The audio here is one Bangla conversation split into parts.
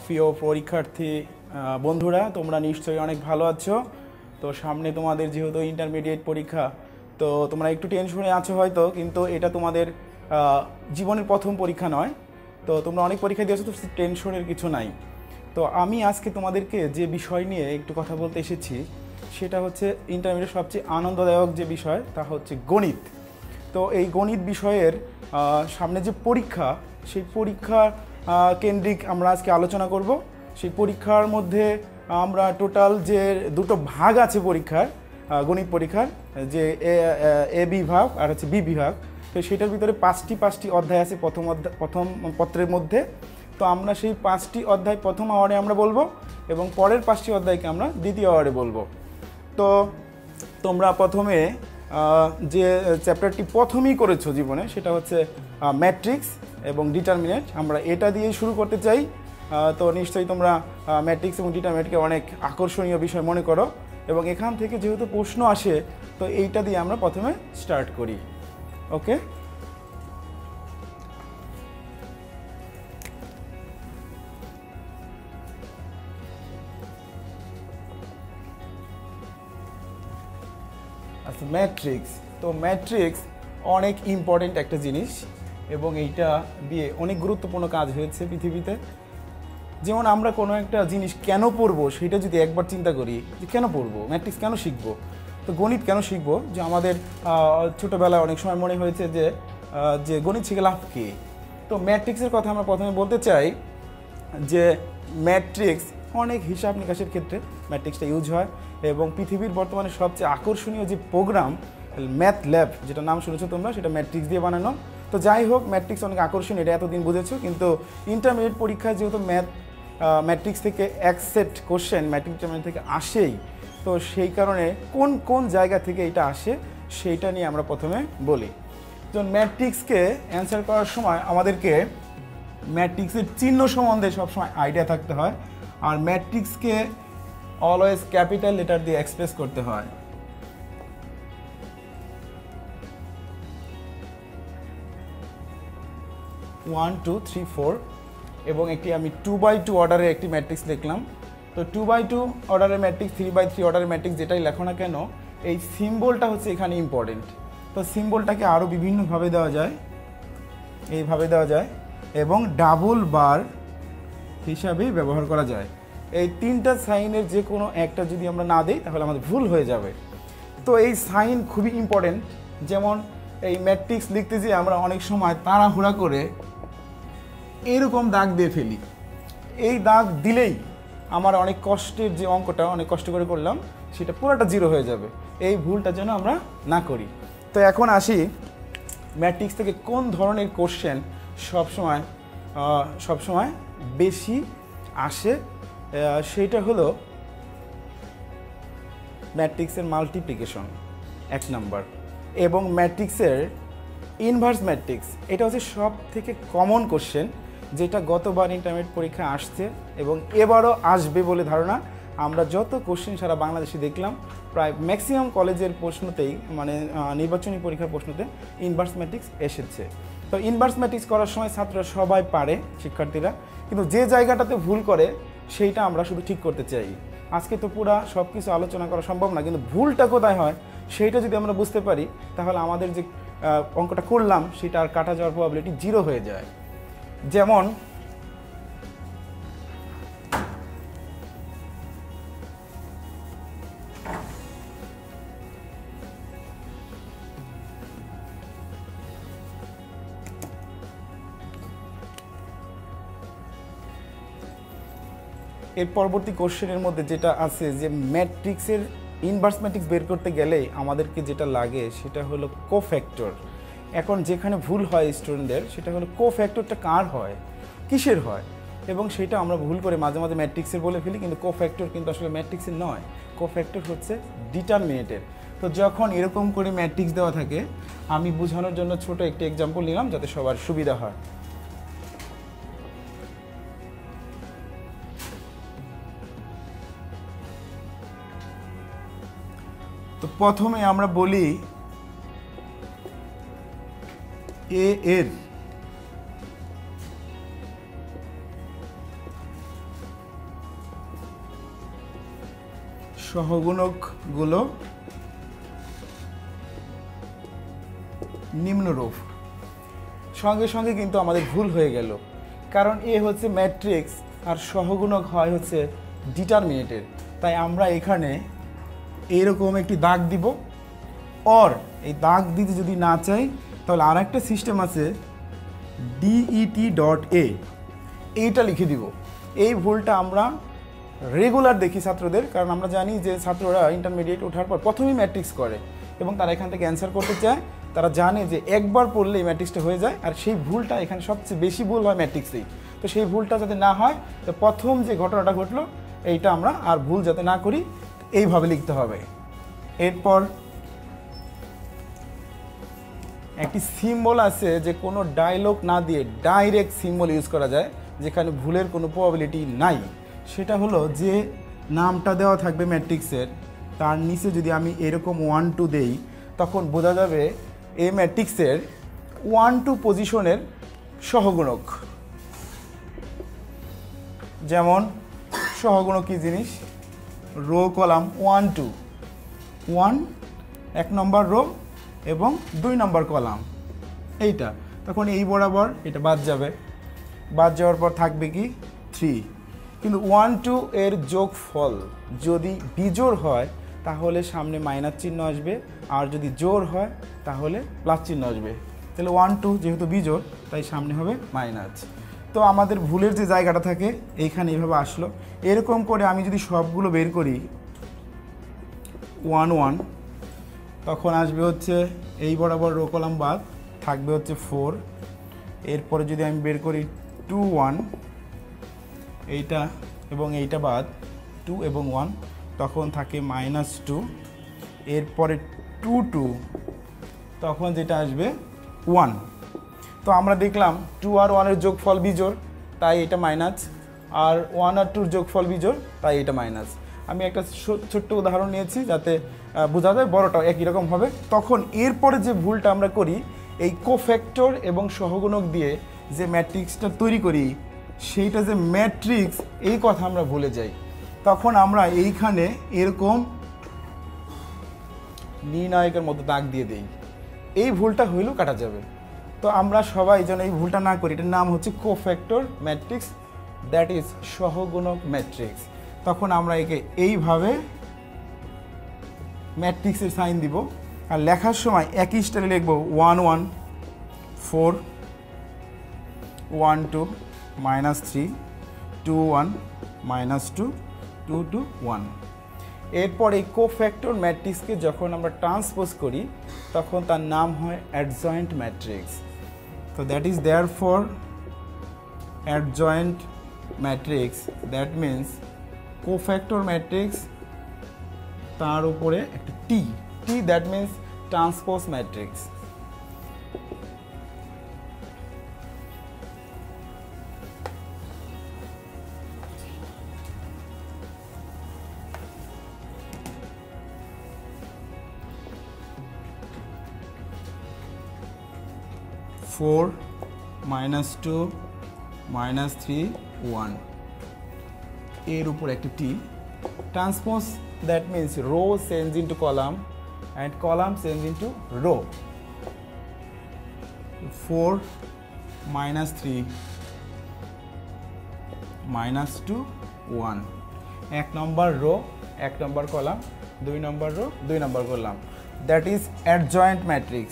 প্রিয় পরীক্ষার্থী বন্ধুরা, তোমরা নিশ্চয়ই অনেক ভালো আছো। তো সামনে তোমাদের যেহেতু ইন্টারমিডিয়েট পরীক্ষা, তো তোমরা একটু টেনশনে আছো হয়তো, কিন্তু এটা তোমাদের জীবনের প্রথম পরীক্ষা নয়। তো তোমরা অনেক পরীক্ষা দিয়েছো, তো টেনশনের কিছু নাই। তো আমি আজকে তোমাদেরকে যে বিষয় নিয়ে একটু কথা বলতে এসেছি, সেটা হচ্ছে ইন্টারমিডিয়েট সবচেয়ে আনন্দদায়ক যে বিষয়, তা হচ্ছে গণিত। তো এই গণিত বিষয়ের সামনে যে পরীক্ষা, সেই পরীক্ষা কেন্দ্রিক আমরা আজকে আলোচনা করব। সেই পরীক্ষার মধ্যে আমরা টোটাল যে দুটো ভাগ আছে পরীক্ষার, গণিত পরীক্ষার, যে এ বিভাগ আর হচ্ছে বি বিভাগ। তো সেটার ভিতরে পাঁচটি অধ্যায় আছে প্রথম পত্রের মধ্যে। তো আমরা সেই 5টি অধ্যায় প্রথম আওয়ার্ডে আমরা বলবো, এবং পরের 5টি অধ্যায়কে আমরা দ্বিতীয় আওয়ার্ডে বলবো। তো তোমরা প্রথমে যে চ্যাপ্টারটি প্রথমেই করেছো জীবনে, সেটা হচ্ছে ম্যাট্রিক্স এবং ডিটারমিনেন্ট। আমরা এটা দিয়ে শুরু করতে চাই। তো নিশ্চয়ই তোমরা ম্যাট্রিক্স এবং ডিটারমিনেন্টকে অনেক আকর্ষণীয় বিষয় মনে করো, এবং এখান থেকে যেহেতু প্রশ্ন আসে, তো এইটা দিয়ে আমরা প্রথমে স্টার্ট করি। ওকে, আচ্ছা, ম্যাট্রিক্স। তো ম্যাট্রিক্স অনেক ইম্পর্টেন্ট একটা জিনিস, এবং এইটা দিয়ে অনেক গুরুত্বপূর্ণ কাজ হয়েছে পৃথিবীতে। যেমন আমরা কোনো একটা জিনিস কেন পড়বো, সেটা যদি একবার চিন্তা করি যে কেন পড়বো, ম্যাট্রিক্স কেন শিখবো, তো গণিত কেন শিখবো, যে আমাদের ছোটোবেলায় অনেক সময় মনে হয়েছে যে গণিত শিখে লাভ কী। তো ম্যাট্রিক্সের কথা আমরা প্রথমে বলতে চাই যে ম্যাট্রিক্স অনেক হিসাব নিকাশের ক্ষেত্রে ম্যাট্রিক্সটা ইউজ হয়, এবং পৃথিবীর বর্তমানে সবচেয়ে আকর্ষণীয় যে প্রোগ্রাম ম্যাথ ল্যাব, যেটা নাম শুনেছো তোমরা, সেটা ম্যাট্রিক্স দিয়ে বানানো। তো যাই হোক, ম্যাট্রিক্স অনেক আকর্ষণীয়, এটা এতদিন বুঝেছো, কিন্তু ইন্টারমিডিয়েট পরীক্ষায় যেহেতু ম্যাট্রিক্স থেকে এক সেট কোশ্চেন ম্যাট্রিক্স থেকে আসেই, তো সেই কারণে কোন কোন জায়গা থেকে এটা আসে সেইটা নিয়ে আমরা প্রথমে বলি। তো ম্যাট্রিক্সকে অ্যান্সার করার সময় আমাদেরকে ম্যাট্রিক্সের চিহ্ন সম্বন্ধে সবসময় আইডিয়া থাকতে হয়, আর ম্যাট্রিক্সকে অলওয়েজ ক্যাপিটাল লেটার দিয়ে এক্সপ্রেস করতে হয়। ওয়ান টু থ্রি ফোর, এবং একটি আমি 2x2 অর্ডারের একটি ম্যাট্রিক্স লিখলাম। তো 2x2 অর্ডারের ম্যাট্রিক্স, 3x3 অর্ডারের ম্যাট্রিক্স, যেটাই লেখো না কেন, এই সিম্বলটা হচ্ছে এখানে ইম্পর্টেন্ট। তো সিম্বলটাকে আরও বিভিন্নভাবে দেওয়া যায়, এইভাবে দেওয়া যায়, এবং ডাবল বার হিসাবেই ব্যবহার করা যায়। এই 3টা সাইনের যে কোনো একটা যদি আমরা না দিই, তাহলে আমাদের ভুল হয়ে যাবে। তো এই সাইন খুবই ইম্পর্টেন্ট। যেমন এই ম্যাট্রিক্স লিখতে যেয়ে আমরা অনেক সময় তাড়াহুড়া করে এরকম দাগ দিয়ে ফেলি। এই দাগ দিলেই আমার অনেক কষ্টের যে অঙ্কটা অনেক কষ্ট করে করলাম, সেটা পুরোটা জিরো হয়ে যাবে। এই ভুলটা যেন আমরা না করি। তো এখন আসি, ম্যাট্রিক্স থেকে কোন ধরনের কোশ্চেন সবসময় বেশি আসে। সেইটা হলো ম্যাট্রিক্সের মাল্টিপ্লিকেশন 1 নাম্বার, এবং ম্যাট্রিক্সের ইনভার্স ম্যাট্রিক্স। এটা হচ্ছে সব থেকে কমন কোশ্চেন, যেটা গতবার ইন্টারমিডিয়েট পরীক্ষা আসছে এবং এবারও আসবে বলে ধারণা। আমরা যত কোশ্চেন সারা বাংলাদেশে দেখলাম, প্রায় ম্যাক্সিমাম কলেজের প্রশ্নতেই, মানে নির্বাচনী পরীক্ষার প্রশ্নতে ইনভার্স ম্যাট্রিক্স এসেছে। তো ইনভার্স ম্যাট্রিক্স করার সময় ছাত্ররা সবাই পারে, শিক্ষার্থীরা, কিন্তু যে জায়গাটাতে ভুল করে সেইটা আমরা শুধু ঠিক করতে চাই। আজকে তো পুরা সব কিছু আলোচনা করা সম্ভব না, কিন্তু ভুলটা কোথায় হয় সেইটা যদি আমরা বুঝতে পারি, তাহলে আমাদের যে অঙ্কটা করলাম সেটা আর কাটা যাওয়ার প্রবাবিলিটি 0 হয়ে যায়। যেমন এর পরবর্তী কোশ্চেনের মধ্যে যেটা আছে, যে ম্যাট্রিক্সের ইনভার্স ম্যাট্রিক্স বের করতে গেলে আমাদেরকে যেটা লাগে সেটা হলো কোফ্যাক্টর। এখন যেখানে ভুল হয় স্টুডেন্টদের, সেটা হলো কোফ্যাক্টরটা কার হয়, কিসের হয়, এবং সেটা আমরা ভুল করে মাঝে মাঝে ম্যাট্রিক্সের বলে ফেলি, কিন্তু কোফ্যাক্টর কিন্তু আসলে ম্যাট্রিক্সের নয়, কোফ্যাক্টর হচ্ছে ডিটারমিনেন্টের। তো যখন এরকম করে ম্যাট্রিক্স দেওয়া থাকে, আমি বোঝানোর জন্য ছোট একটি এক্সাম্পল নিলাম যাতে সবার সুবিধা হয়। তো প্রথমে আমরা বলি এ এর সহগুণকগুলো নিম্নরূপ। সঙ্গে সঙ্গে কিন্তু আমাদের ভুল হয়ে গেল, কারণ এ হচ্ছে ম্যাট্রিক্স আর সহগুণক হয় হচ্ছে ডিটারমিনেটের। তাই আমরা এখানে এরকম একটি দাগ দিব। অর এই দাগ দিতে যদি না চাই তাহলে আর একটা সিস্টেম আছে, det.a, এইটা লিখে দিব। এই ভুলটা আমরা রেগুলার দেখি ছাত্রদের, কারণ আমরা জানি যে ছাত্ররা ইন্টারমিডিয়েট ওঠার পর প্রথমেই ম্যাট্রিক্স করে এবং তারা এখান থেকে অ্যান্সার করতে চায়। তারা জানে যে একবার পড়লে এই ম্যাট্রিক্সটা হয়ে যায়, আর সেই ভুলটা এখানে সবচেয়ে বেশি ভুল হয় ম্যাট্রিক্সেই। তো সেই ভুলটা যাতে না হয়, তো প্রথম যে ঘটনাটা ঘটলো এইটা আমরা আর ভুল যাতে না করি এইভাবে লিখতে হবে। এরপর একটি সিম্বল আছে যে কোনো ডায়লগ না দিয়ে ডাইরেক্ট সিম্বল ইউজ করা যায়, যেখানে ভুলের কোনো প্রবাবিলিটি নাই। সেটা হলো যে নামটা দেওয়া থাকবে ম্যাট্রিক্সের, তার নিচে যদি আমি এরকম 1 2 দেই, তখন বোঝা যাবে এই ম্যাট্রিক্সের 1 2 পজিশনের সহগুণক। যেমন সহগুণক কী জিনিস? রো কলাম 1 2, 1 1 নম্বর রো এবং 2 নম্বর কলাম এইটা। তখন এই বরাবর এটা বাদ যাবে, বাদ যাওয়ার পর থাকবে কি 3। কিন্তু 1 2 এর যোগফল যদি বিজোড় হয় তাহলে সামনে মাইনাস চিহ্ন আসবে, আর যদি জোড় হয় তাহলে প্লাস চিহ্ন আসবে। তাহলে 1 2 যেহেতু বিজোড় তাই সামনে হবে মাইনাস। তো আমাদের ভুলের যে জায়গাটা থাকে এইখানে এইভাবে আসলো। এরকম করে আমি যদি সবগুলো বের করি 1 1, তখন আসবে হচ্ছে এই বরাবর রো কলাম বাদ, থাকবে হচ্ছে 4। এরপরে যদি আমি বের করি 2 1, এইটা এবং এইটা বাদ 2 এবং 1, তখন থাকে -2। এরপরে 2 2, তখন যেটা আসবে 1। তো আমরা দেখলাম 2 আর 1 এর যোগফল বিজোড়, তাই এটা মাইনাস, আর 1 আর 2 এর যোগফল বিজোড়, তাই এটা মাইনাস। আমি একটা ছোট্ট উদাহরণ নিয়েছি যাতে বোঝা যায়, বড়টাও একই রকম হবে। তখন এরপরে যে ভুলটা আমরা করি, এই কোফ্যাক্টর এবং সহগুণক দিয়ে যে ম্যাট্রিক্সটা তৈরি করি, সেইটা যে ম্যাট্রিক্স এই কথা আমরা ভুলে যাই। তখন আমরা এইখানে এরকম নির্ণায়কের মতো দাগ দিয়ে দিই। এই ভুলটা হইলেও কাটা যাবে। তো আমরা সবাই যেন এই ভুলটা না করি। এটার নাম হচ্ছে কোফ্যাক্টর ম্যাট্রিক্স, দ্যাট ইজ সহগুণক ম্যাট্রিক্স। তখন আমরা একে এইভাবে ম্যাট্রিক্সের সাইন দিব, আর লেখার সময় একই স্টাইলে লিখব 1 1 4 1 2 -3 2 1 -2 2 2 1। এরপর এই কোফ্যাক্টর ম্যাট্রিক্সকে যখন আমরা ট্রান্সপোজ করি তখন তার নাম হয় অ্যাডজয়েন্ট ম্যাট্রিক্স। তো that is therefore adjoint matrix, that means cofactor matrix, তার উপরে একটা T, that means transpose matrix. -4 -2 -3 1 এর উপর একটা T. Transpose, that means row change into column and column change into row. 4 -3 -2 1, 1 number row 1 number column, 2 number row 2 number column, that is adjoint matrix.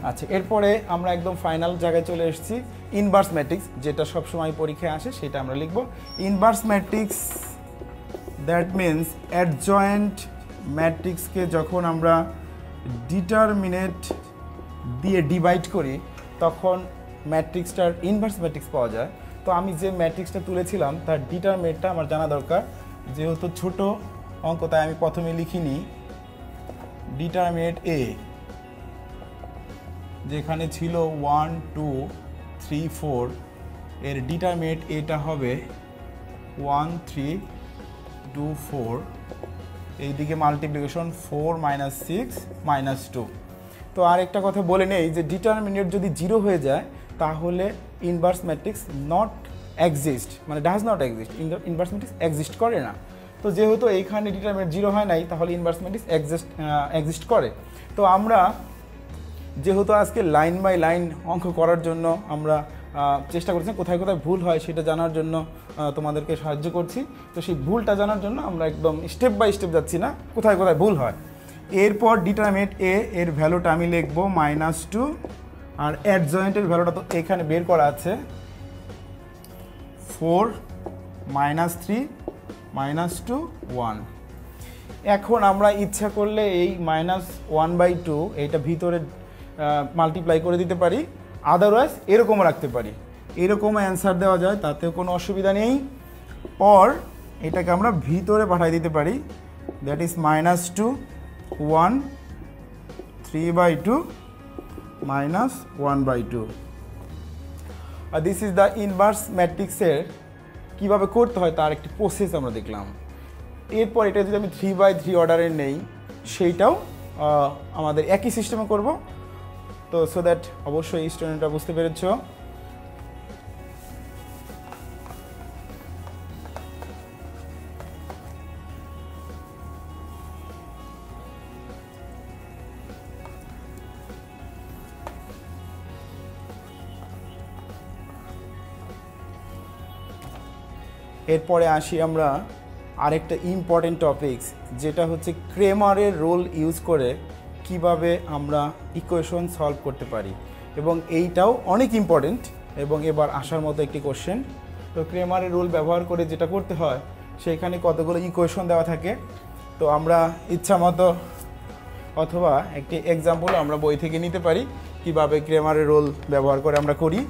আচ্ছা, এরপরে আমরা একদম ফাইনাল জায়গায় চলে এসেছি, ইনভার্স ম্যাট্রিক্স, যেটা সবসময় পরীক্ষায় আসে সেটা আমরা লিখব। Inverse matrix, that means adjoint ম্যাট্রিক্সকে যখন আমরা ডিটারমিনেট দিয়ে ডিভাইড করি তখন ম্যাট্রিক্সটার ইনভার্স ম্যাট্রিক্স পাওয়া যায়। তো আমি যে ম্যাট্রিক্সটা তুলেছিলাম তার ডিটারমিনেটটা আমার জানা দরকার, যেহেতু ছোট অঙ্ক তাই আমি প্রথমে লিখিনি ডিটারমিনেট এ, যেখানে ছিল 1 2 3 4, এর ডিটারমিনেট এটা হবে 1 3 2 4, এইদিকে মাল্টিপ্লিকেশন 4 -6 -2। তো আর একটা কথা বলে নেই যে ডিটারমিনেট যদি 0 হয়ে যায় তাহলে ইনভার্স ম্যাট্রিক্স নট এক্সিস্ট, মানে does not exist, inverse matrix exist করে না। তো যেহেতু এইখানে ডিটারমিনেন্ট 0 হয় নাই, তাহলে ইনভার্স ম্যাট্রিক্স এক্সিস্ট করে। তো আমরা যেহেতু আজকে লাইন বাই লাইন অঙ্ক করার জন্য আমরা চেষ্টা করছি কোথায় কোথায় ভুল হয় সেটা জানার জন্য তোমাদেরকে সাহায্য করছি। তো সেই ভুলটা জানার জন্য আমরা একদম স্টেপ বাই স্টেপ যাচ্ছি না, কোথায় কোথায় ভুল হয়। এরপর ডিটারমিনেন্ট এ এর ভ্যালুটা আমি লিখবো -2, আর অ্যাডজয়েন্টের ভ্যালুটা তো এখানে বের করা আছে 4 -3 -2 1। এখন আমরা ইচ্ছা করলে এই -1/2 এইটা ভিতরে মাল্টিপ্লাই করে দিতে পারি, আদারওয়াইজ এরকমও রাখতে পারি, এরকম অ্যান্সার দেওয়া যায়, তাতেও কোনো অসুবিধা নেই। অর এটাকে আমরা ভিতরে পাঠিয়ে দিতে পারি, দ্যাট ইজ -2 1 3/2 -1/2। আর দিস ইজ দ্য ইনভার্স ম্যাট্রিক্সের কীভাবে করতে হয় তার একটি প্রসেস আমরা দেখলাম। এরপর এটা যদি আমি 3/3 অর্ডারের নেই, সেইটাও আমাদের একই সিস্টেমে করব। তো সো দ্যাট অবশ্যই স্টুডেন্টরা বুঝতে পেরেছ। এরপরে আসি আমরা আরেকটা ইম্পর্টেন্ট টপিকস, যেটা হচ্ছে ক্রেমারের রোল ইউজ করে কিভাবে আমরা ইকুয়েশন সলভ করতে পারি, এবং এইটাও অনেক ইম্পর্টেন্ট এবং এবার আসার মতো একটি কোশ্চেন। তো ক্রেমারের রোল ব্যবহার করে যেটা করতে হয়, সেখানে কতগুলো ইকুয়েশন দেওয়া থাকে। তো আমরা ইচ্ছা মতো অথবা একটি এক্সাম্পল আমরা বই থেকে নিতে পারি কিভাবে ক্রেমারের রোল ব্যবহার করে আমরা করি।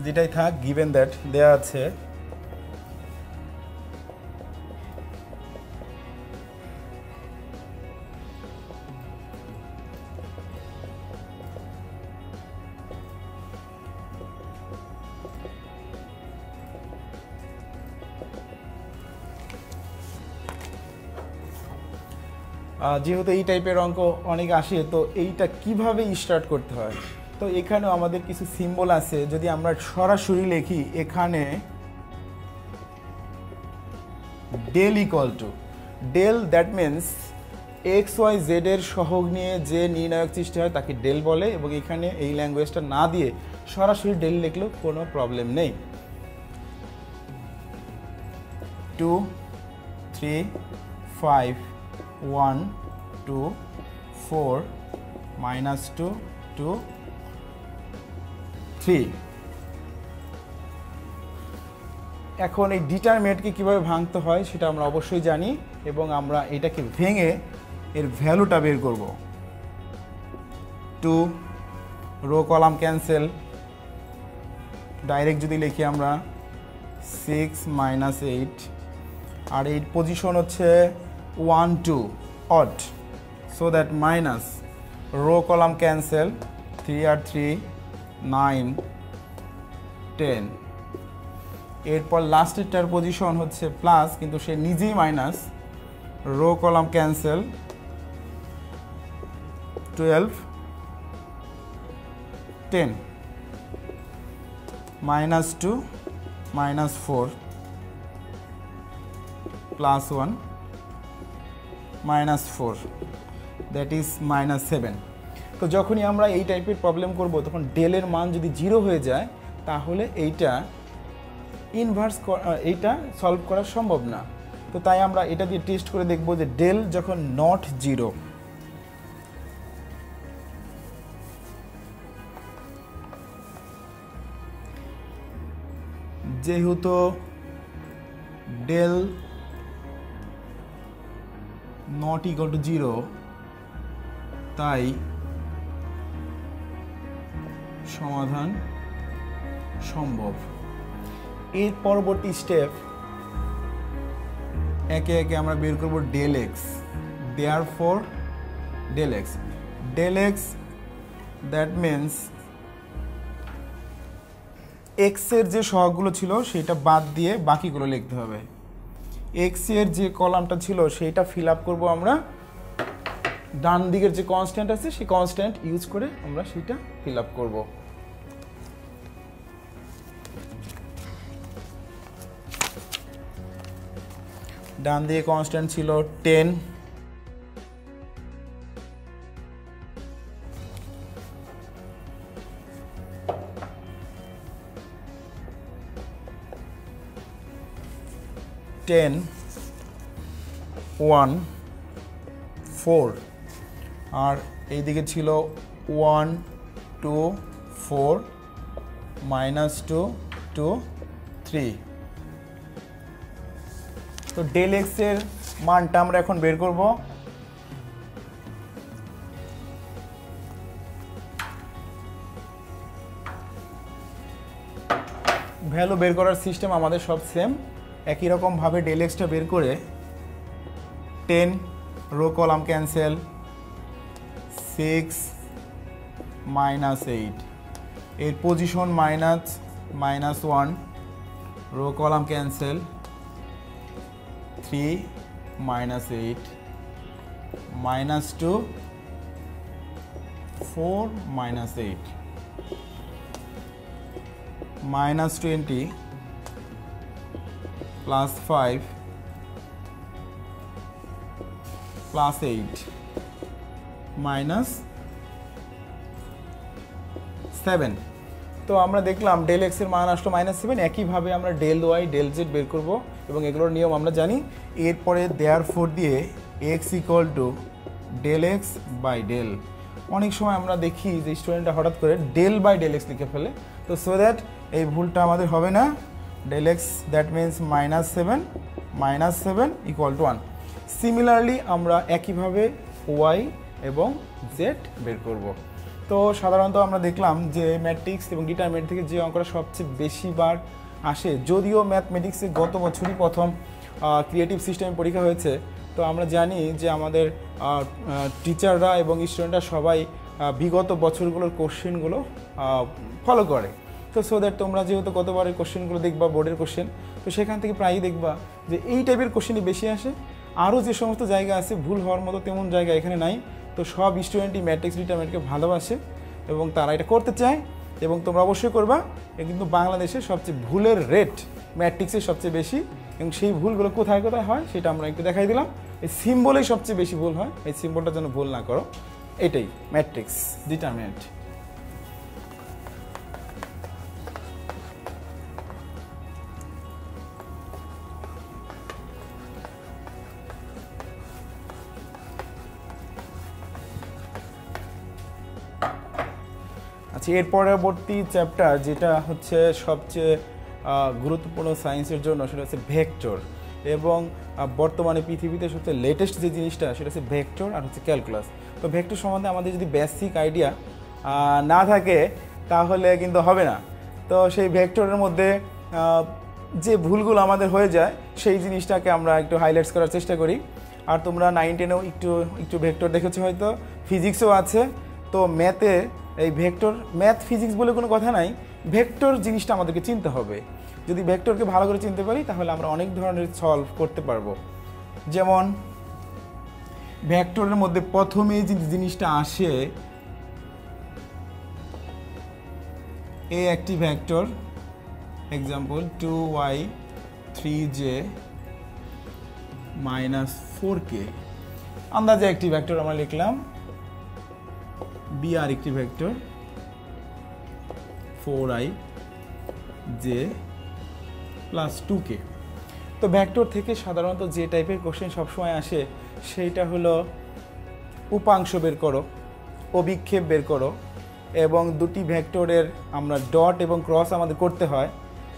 যেটাই থাক, গিভেন দ্যাট দেয়া আছে যেহেতু এই টাইপের অঙ্ক অনেক আসে, তো এইটা কিভাবে স্টার্ট করতে হয়। তো এখানেও আমাদের কিছু সিম্বল আছে, যদি আমরা সরাসরি লিখি এখানে del equal to del, that means XYZ এর সহগ নিয়ে যে নির্ণায়ক সৃষ্টি হয় তাকে ডেল বলে, এবং এখানে এই ল্যাঙ্গুয়েজটা না দিয়ে সরাসরি ডেল লিখলেও কোনো প্রবলেম নেই। 2 3 5 1 2 4 -2 2 3। এখন এই ডিটারমিনেন্টকে কীভাবে ভাঙতে হয় সেটা আমরা অবশ্যই জানি, এবং আমরা এটাকে ভেঙে এর ভ্যালুটা বের করব। 2 রো কলাম ক্যান্সেল, ডাইরেক্ট যদি লিখি আমরা 6 -8, আর এই পজিশন হচ্ছে 1 2 odd, so that minus row column cancel, 3 আর 3 9 10। এরপর লাস্টেরটার পজিশন হচ্ছে প্লাস, কিন্তু সে নিজেই minus, row column cancel, 12 10 -2 -4 +1 -4, that is -7। তো যখনই আমরা এই টাইপের প্রবলেম করব, তখন ডেলের মান যদি 0 হয়ে যায়, তাহলে এইটা এইটা সলভ করা সম্ভব না। তো তাই আমরা এটা দিয়ে টেস্ট করে দেখব যে ডেল যখন নট 0, যেহেতু ডেল নট ইকুয়াল টু 0, তাই সমাধান সম্ভব। এর পরবর্তী স্টেপ, একে একে আমরা বের করব del x, therefore del x, that means x এর যে সহগগুলো ছিল সেটা বাদ দিয়ে বাকিগুলো লিখতে হবে। এক্স এর যে কলামটা ছিল সেইটা ফিল আপ করবো আমরা, ডান দিকের যে কনস্ট্যান্ট আছে সেই কনস্ট্যান্ট ইউজ করে আমরা সেটা ফিল আপ করবো। ডান দিকে কনস্ট্যান্ট ছিল 10, টেন 1 4, আর এইদিকে ছিল 1 2 4 -2 2 3। তো ডেল এক্স এর মানটা আমরা এখন বের করব। ভ্যালু বের করার সিস্টেম আমাদের সব সেম, একই রকমভাবে ডেল এক্সটা বের করে 10 রো কলাম ক্যান্সেল, 6 -8 এর পজিশন -1 রো কলাম ক্যান্সেল, 3 -8 -2 4 -8 -20 +5 +8 -7। তো আমরা দেখলাম ডেল এক্স এর মান আসলো -7। একইভাবে আমরা ডেল ওয়াই ডেল জেড বের করব এবং এগুলোর নিয়ম আমরা জানি। এরপরে দেয়ারফর দিয়ে x equal to del x by del. অনেক সময় আমরা দেখি যে স্টুডেন্টরা হঠাৎ করে ডেল বাই ডেল এক্স লিখে ফেলে, তো সো দ্যাট এই ভুলটা আমাদের হবে না। Del x that means -7 equal to 1। Similarly আমরা একইভাবে ওয়াই এবং জেড বের করব। তো সাধারণত আমরা দেখলাম যে ম্যাট্রিক্স এবং ডিটারমিনেন্ট থেকে যে অঙ্কটা সবচেয়ে বেশি বার আসে, যদিও ম্যাথমেটিক্সে গত বছরই প্রথম ক্রিয়েটিভ সিস্টেমে পরীক্ষা হয়েছে, তো আমরা জানি যে আমাদের টিচাররা এবং স্টুডেন্টরা সবাই বিগত বছরগুলোর কোশ্চেনগুলো ফলো করে। তো সো দ্যাট তোমরা যেহেতু গতবারের কোশ্চেনগুলো দেখবা, বোর্ডের কোশ্চেন, তো সেখান থেকে প্রায়ই দেখবা যে এই টাইপের কোশ্চেনই বেশি আসে। আরও যে সমস্ত জায়গা আছে ভুল হওয়ার মতো তেমন জায়গা এখানে নাই। তো সব স্টুডেন্টই ম্যাট্রিক্স ডিটারমিনেন্টকে ভালোবাসে এবং তারা এটা করতে চায় এবং তোমরা অবশ্যই করবা। কিন্তু বাংলাদেশে সবচেয়ে ভুলের রেট ম্যাট্রিক্সের সবচেয়ে বেশি, এবং সেই ভুলগুলো কোথায় কোথায় হয় সেটা আমরা একটু দেখাই দিলাম। এই সিম্বলেই সবচেয়ে বেশি ভুল হয়, এই সিম্বলটা যেন ভুল না করো। এটাই ম্যাট্রিক্স ডিটারমিনেন্ট। আচ্ছা, এর পরবর্তী চ্যাপ্টার যেটা হচ্ছে সবচেয়ে গুরুত্বপূর্ণ সায়েন্সের জন্য, সেটা হচ্ছে ভেক্টর। এবং বর্তমানে পৃথিবীতে সবচেয়ে লেটেস্ট যে জিনিসটা সেটা হচ্ছে ভেক্টর আর হচ্ছে ক্যালকুলাস। তো ভেক্টর সম্বন্ধে আমাদের যদি বেসিক আইডিয়া না থাকে তাহলে কিন্তু হবে না। তো সেই ভেক্টরের মধ্যে যে ভুলগুলো আমাদের হয়ে যায় সেই জিনিসটাকে আমরা একটু হাইলাইটস করার চেষ্টা করি। আর তোমরা 9-10-এও একটু ভেক্টর দেখেছো, হয়তো ফিজিক্সও আছে। তো ম্যাথে এই ভেক্টর, ম্যাথ ফিজিক্স বলে কোনো কথা নাই, ভেক্টর জিনিসটা আমাদেরকে চিনতে হবে। যদি ভেক্টরকে ভালো করে চিনতে পারি তাহলে আমরা অনেক ধরনের সলভ করতে পারবো। যেমন ভেক্টরের মধ্যে প্রথমেই যে জিনিসটা আসে, এ একটি vector, example 2y 3j -4k, আন্দাজে একটি ভেক্টর আমরা লিখলাম। বি আর একটি ভেক্টর 4i j +2k। তো ভেক্টর থেকে সাধারণত যে টাইপের কোশ্চেন সবসময় আসে সেইটা হলো উপাংশ বের করো, অভিক্ষেপ বের করো, এবং দুটি ভেক্টরের আমরা ডট এবং ক্রস আমাদের করতে হয়।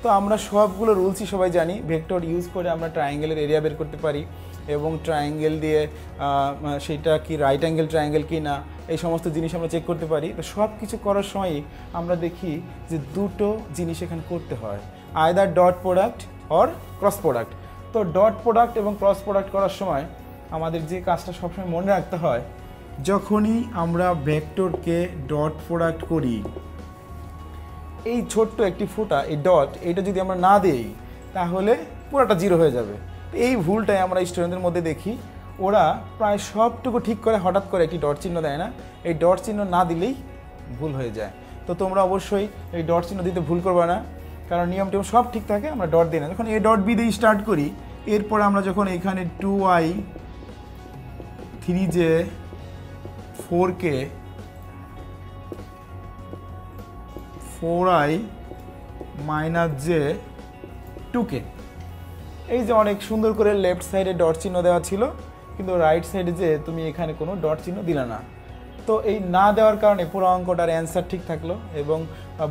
তো আমরা সবগুলো রুলসই সবাই জানি। ভেক্টর ইউজ করে আমরা ট্রায়াঙ্গেলের এরিয়া বের করতে পারি এবং ট্রায়াঙ্গেল দিয়ে সেটা কি রাইট অ্যাঙ্গেল ট্রায়াঙ্গেল কি না, এই সমস্ত জিনিস আমরা চেক করতে পারি। তো সব কিছু করার সময়ই আমরা দেখি যে দুটো জিনিস এখানে করতে হয়, either dot product or cross product. তো ডট প্রোডাক্ট এবং ক্রস প্রোডাক্ট করার সময় আমাদের যে কাজটা সবসময় মনে রাখতে হয়, যখনই আমরা ভেক্টরকে ডট প্রোডাক্ট করি এই ছোট্ট একটি ফোঁটা, এই ডট, এটা যদি আমরা না দিই তাহলে পুরোটা জিরো হয়ে যাবে। এই ভুলটাই আমরা স্টুডেন্টদের মধ্যে দেখি, ওরা প্রায় সবটুকু ঠিক করে হঠাৎ করে একটি ডট চিহ্ন দেয় না, এই ডট চিহ্ন না দিলেই ভুল হয়ে যায়। তো তোমরা অবশ্যই এই ডট চিহ্ন দিতে ভুল করবে না, কারণ নিয়ম টিয়ম সব ঠিক থাকে, আমরা ডট দিই না। যখন এ ডট বি দিয়ে স্টার্ট করি, এরপর আমরা যখন এখানে 2i 3j 4k 4i - j 2k, এই যে অনেক সুন্দর করে লেফট সাইডে ডট চিহ্ন দেওয়া ছিল, কিন্তু রাইট সাইডে যে তুমি এখানে কোনো ডট চিহ্ন দিলে না। তো এই না দেওয়ার কারণে পুরো অঙ্কটার অ্যান্সার ঠিক থাকলো, এবং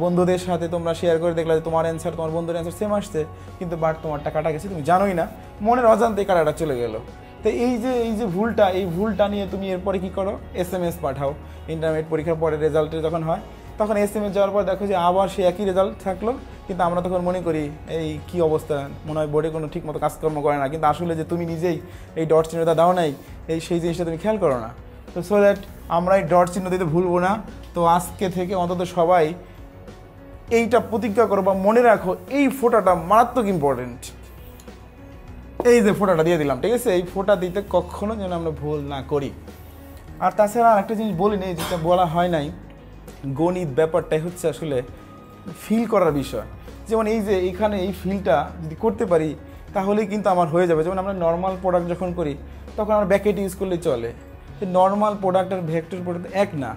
বন্ধুদের সাথে তোমরা শেয়ার করে দেখলে যে তোমার অ্যান্সার তোমার বন্ধুর অ্যান্সার সেম আসছে, কিন্তু বাট তোমারটা কাটা গেছে, তুমি জানোই না, মনের অজান্তেই কাটাটা চলে গেল। তো এই যে ভুলটা, এই ভুলটা নিয়ে তুমি এরপরে কী করো, SMS পাঠাও। ইন্টারমিডিয়েট পরীক্ষার পরে রেজাল্টে যখন হয়, তখন SMS যাওয়ার পর দেখো যে আবার সে একই রেজাল্ট থাকলো, কিন্তু আমরা তখন মনে করি এই কি অবস্থা, মনে হয় বোর্ডে কোনো ঠিকমতো কাজকর্ম করে না, কিন্তু আসলে যে তুমি নিজেই এই ডট চিহ্নটা দাও নাই, সেই জিনিসটা তুমি খেয়াল করো না। তো সো দ্যাট আমরা এই ডট চিহ্ন দিতে ভুলবো না। তো আজকে থেকে অন্তত সবাই এইটা প্রতিজ্ঞা করো বা মনে রাখো, এই ফোঁটাটা মারাত্মক ইম্পর্টেন্ট। এই যে ফোঁটাটা দিয়ে দিলাম, ঠিক আছে, এই ফোঁটা দিতে কখনো যেন আমরা ভুল না করি। আর তাছাড়া আরেকটা জিনিস বলি নেই, যেটা বলা হয় নাই, গণিত ব্যাপারটাই হচ্ছে আসলে ফিল করার বিষয়। যেমন এই যে এইখানে এই ফিলটা যদি করতে পারি তাহলেই কিন্তু আমার হয়ে যাবে। যেমন আমরা নর্মাল প্রোডাক্ট যখন করি তখন আমরা ব্র্যাকেট ইউজ করলে চলে। নর্মাল প্রোডাক্ট আর ভেক্টর প্রোডাক্ট এক না।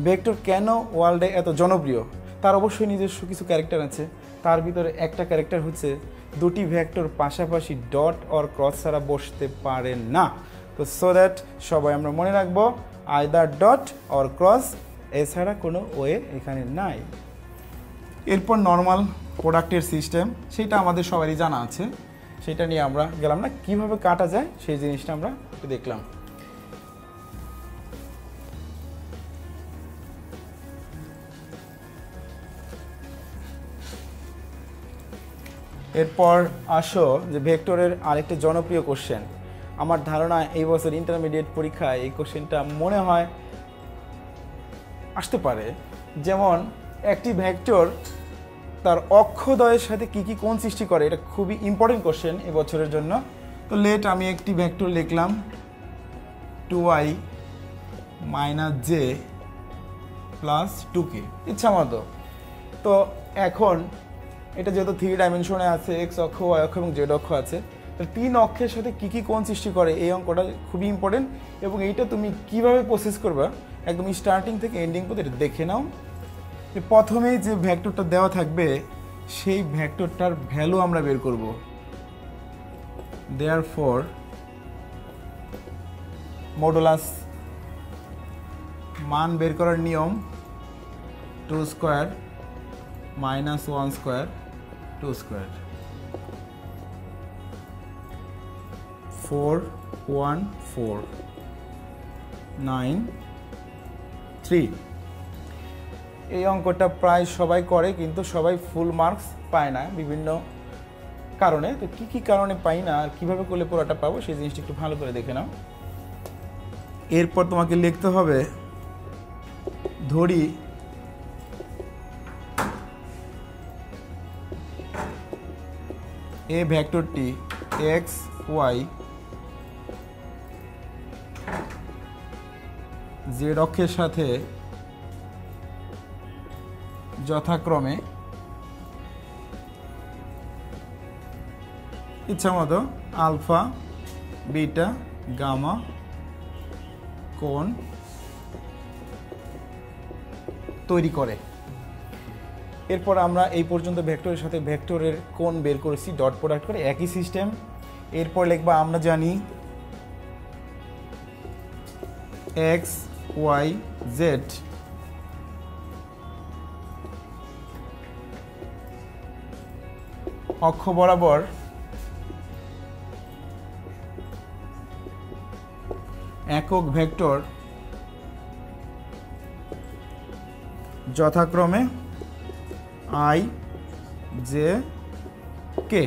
ভেক্টর কেন ওয়ার্ল্ডে এত জনপ্রিয়, তার অবশ্যই নিজস্ব কিছু ক্যারেক্টার আছে। তার ভিতরে একটা ক্যারেক্টার হচ্ছে দুটি ভেক্টর পাশাপাশি ডট অর ক্রস ছাড়া বসতে পারে না। তো সো দ্যাট সবাই আমরা মনে রাখবো, আইদার ডট অর ক্রস, এছাড়া কোনো ওয়ে এখানে নাই। এরপর নর্মাল প্রোডাক্টের সিস্টেম, সেটা আমাদের সবারই জানা আছে, সেটা নিয়ে আমরা গেলাম না। কিভাবে কাটা যায় সেই জিনিসটা আমরা একটু দেখলাম। এরপর আসো যে ভেক্টরের আরেকটা জনপ্রিয় কোশ্চেন। আমার ধারণা এই বছর ইন্টারমিডিয়েট পরীক্ষায় এই কোশ্চেনটা মনে হয় আসতে পারে। যেমন একটি ভেক্টর তার অক্ষদ্বয়ের সাথে কি কি কোণ সৃষ্টি করে, এটা খুবই ইম্পর্টেন্ট কোশ্চেন এবছরের জন্য। তো লেট আমি একটি ভেক্টর লিখলাম 2i - j + 2k ইচ্ছা মতো। তো এখন এটা যেহেতু 3 ডাইমেনশনে আছে, এক্স অক্ষ, ওয়াই অক্ষ এবং জেড অক্ষ আছে, তো 3 অক্ষের সাথে কি কি কোণ সৃষ্টি করে এই অঙ্কটা খুবই ইম্পর্টেন্ট। এবং এইটা তুমি কিভাবে প্রসেস করবা একদম স্টার্টিং থেকে এন্ডিং পর্যন্ত এটা দেখে নাও। প্রথমেই যে ভেক্টরটা দেওয়া থাকবে সেই ভেক্টরটার ভ্যালু আমরা বের করব। দেয়ারফর মডুলাস, মান বের করার নিয়ম 2 স্কয়ার - 1 স্কয়ার 2 স্কয়ার 4 1 4 9 3। এই অঙ্কটা প্রায় সবাই করে, কিন্তু সবাই ফুল মার্কস পায় না বিভিন্ন কারণে। তো কী কী কারণে পাই না আর কীভাবে করলে পুরোটা পাবো সেই জিনিসটা একটু ভালো করে দেখে নাও। এরপর তোমাকে লিখতে হবে, ধরি এই ভেক্টরটি এক্স ওয়াই জেড অক্ষের সাথে যথাক্রমে ইচ্ছামতো আলফা, বিটা, গামা কোণ তৈরি করে। এরপর আমরা এই পর্যন্ত ভেক্টরের সাথে ভেক্টরের কোণ বের করেছি ডট প্রোডাক্ট করে, একই সিস্টেম। এরপর লিখবা, আমরা জানি এক্স ওয়াই জেড অক্ষ বরাবর একক ভেক্টর যথাক্রমে আই জে কে।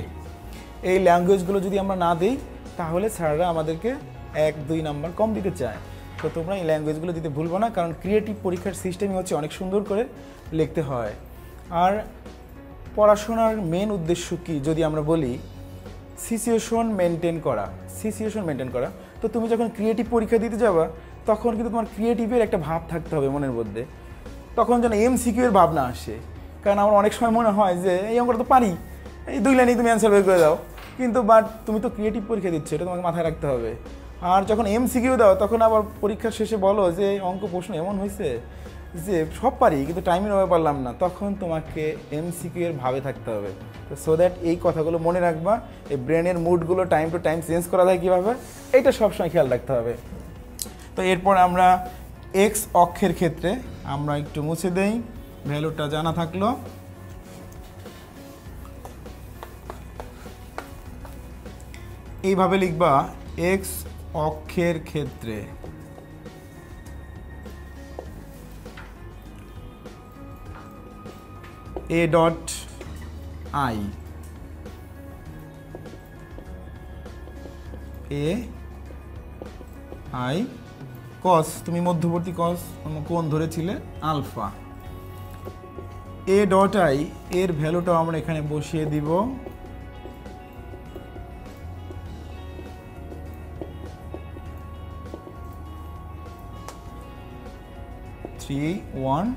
এই ল্যাঙ্গুয়েজগুলো যদি আমরা না দিই তাহলে স্যাররা আমাদেরকে 1-2 নাম্বার কম দিতে চায়। তো তোমরা এই ল্যাঙ্গুয়েজগুলো দিতে ভুলবো না, কারণ ক্রিয়েটিভ পরীক্ষার সিস্টেমই হচ্ছে অনেক সুন্দর করে লিখতে হয়। আর পড়াশোনার মেন উদ্দেশ্য কি যদি আমরা বলি, সিচুয়েশন মেনটেন করা। তো তুমি যখন ক্রিয়েটিভ পরীক্ষা দিতে যাবা তখন কিন্তু তোমার ক্রিয়েটিভের একটা ভাব থাকতে হবে মনের মধ্যে, তখন যেন MCQ এর ভাব না আসে। কারণ আমার অনেক সময় মনে হয় যে এই অঙ্কটা তো পারি, এই 2 লাইনেই তুমি অ্যান্সার বের করে দাও, কিন্তু বাট তুমি তো ক্রিয়েটিভ পরীক্ষা দিচ্ছ, এটা তোমাকে মাথায় রাখতে হবে। আর যখন MCQ দাও তখন আবার পরীক্ষার শেষে বলো যে অঙ্ক প্রশ্ন এমন হয়েছে যে সব পারি কিন্তু টাইমের অভাবে পারলাম না, তখন তোমাকে MCQ এর ভাবে থাকতে হবে। তো সো দ্যাট এই কথাগুলো মনে রাখবা, এই ব্রেনের মুডগুলো টাইম টু টাইম চেঞ্জ করা যায় কীভাবে, এইটা সবসময় খেয়াল রাখতে হবে। তো এরপর আমরা এক্স অক্ষের ক্ষেত্রে আমরা একটু মুছে দেই, ভ্যালুটা জানা থাকলো। এইভাবে লিখবা এক্স অক্ষের ক্ষেত্রে a dot i, a i cos, তুমি মধ্যবর্তী cos কোণ ধরেছিলে আলফা, a ডট i এর ভ্যালুটাও আমরা এখানে বসিয়ে দিব 3 1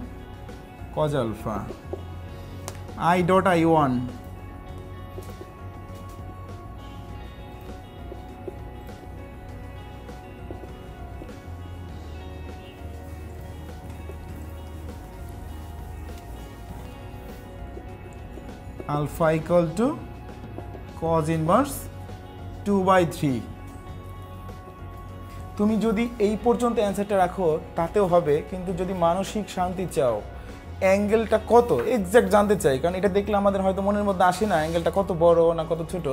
cos alpha, I dot I1 alpha equal to cos inverse 2/3। তুমি যদি এই পর্যন্ত অ্যান্সারটা রাখো তাতেও হবে, কিন্তু যদি মানসিক শান্তি চাও, অ্যাঙ্গেলটা কত এক্স্যাক্ট জানতে চাই, কারণ এটা দেখলে আমাদের হয়তো মনের মধ্যে আসে না অ্যাঙ্গেলটা কত বড় না কত ছোট,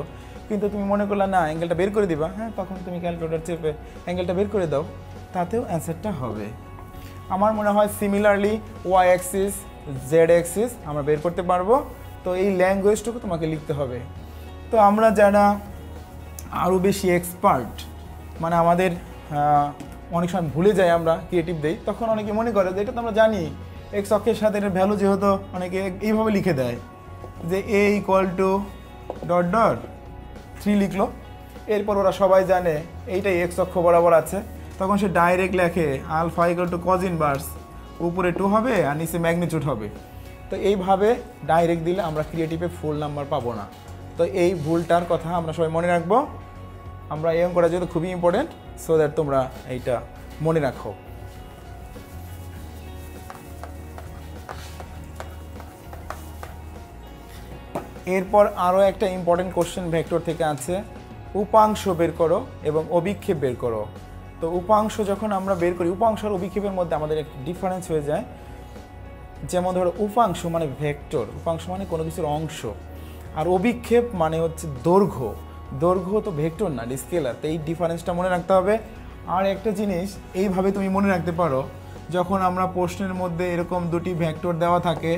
কিন্তু তুমি মনে করলে না অ্যাঙ্গেলটা বের করে দিবা, হ্যাঁ তখন তুমি ক্যালকুলেটর চেপে অ্যাঙ্গেলটা বের করে দাও, তাতেও অ্যান্সারটা হবে। আমার মনে হয় similarly y axis z axis আমরা বের করতে পারবো। তো এই ল্যাঙ্গুয়েজটুকু তোমাকে লিখতে হবে। তো আমরা যারা আরও বেশি এক্সপার্ট, মানে আমাদের অনেক সময় ভুলে যাই আমরা ক্রিয়েটিভ দেই, তখন অনেকে মনে করে যে এটা তো আমরা জানি, এক্স অক্ষের সাথে এর ভ্যালু যেহেতু অনেকে এইভাবে লিখে দেয় যে a equal to dot dot 3 লিখলো, এরপর ওরা সবাই জানে এইটাই এক্স অক্ষ বরাবর আছে, তখন সে ডাইরেক্ট লেখে alpha equal to cos inverse, উপরে 2 হবে আর নিচে ম্যাগনিটিউড হবে। তো এইভাবে ডাইরেক্ট দিলে আমরা ক্রিয়েটিভে ফুল নাম্বার পাবো না। তো এই ভুলটার কথা আমরা সবাই মনে রাখবো। আমরা এই অঙ্কটা যেহেতু খুবই ইম্পর্টেন্ট, সো দ্যাট তোমরা এইটা মনে রাখো। এরপর আরও একটা ইম্পর্টেন্ট কোশ্চেন ভেক্টর থেকে আছে, উপাংশ বের করো এবং অভিক্ষেপ বের করো। তো উপাংশ যখন আমরা বের করি, উপাংশ আর অভিক্ষেপের মধ্যে আমাদের একটা ডিফারেন্স হয়ে যায়। যেমন ধরো উপাংশ মানে ভেক্টর, উপাংশ মানে কোনো কিছুর অংশ, আর অভিক্ষেপ মানে হচ্ছে দৈর্ঘ্য। দৈর্ঘ্য তো ভেক্টর না, স্কেলার। তো এই ডিফারেন্সটা মনে রাখতে হবে। আর একটা জিনিস এইভাবে তুমি মনে রাখতে পারো, যখন আমরা প্রশ্নের মধ্যে এরকম দুটি ভেক্টর দেওয়া থাকে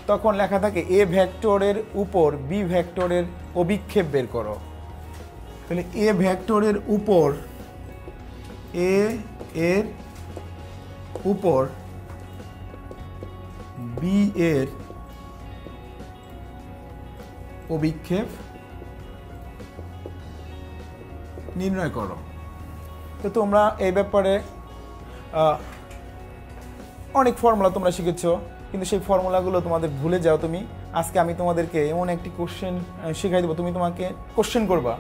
তখন লেখা থাকে এ ভেক্টরের উপর বি ভেক্টরের অভিক্ষেপ বের করো। তাহলে এ ভেক্টরের উপর এ এর উপর বি এর অভিক্ষেপ নির্ণয় করো। তো তোমরা এই ব্যাপারে অনেক ফর্মুলা তোমরা শিখেছো, কিন্তু সেই ফর্মুলাগুলো তোমাদের ভুলে যাও তুমি। আজকে আমি তোমাদেরকে এমন একটি কোশ্চেন শেখাই দেবো, তুমি তোমাকে কোশ্চেন করবা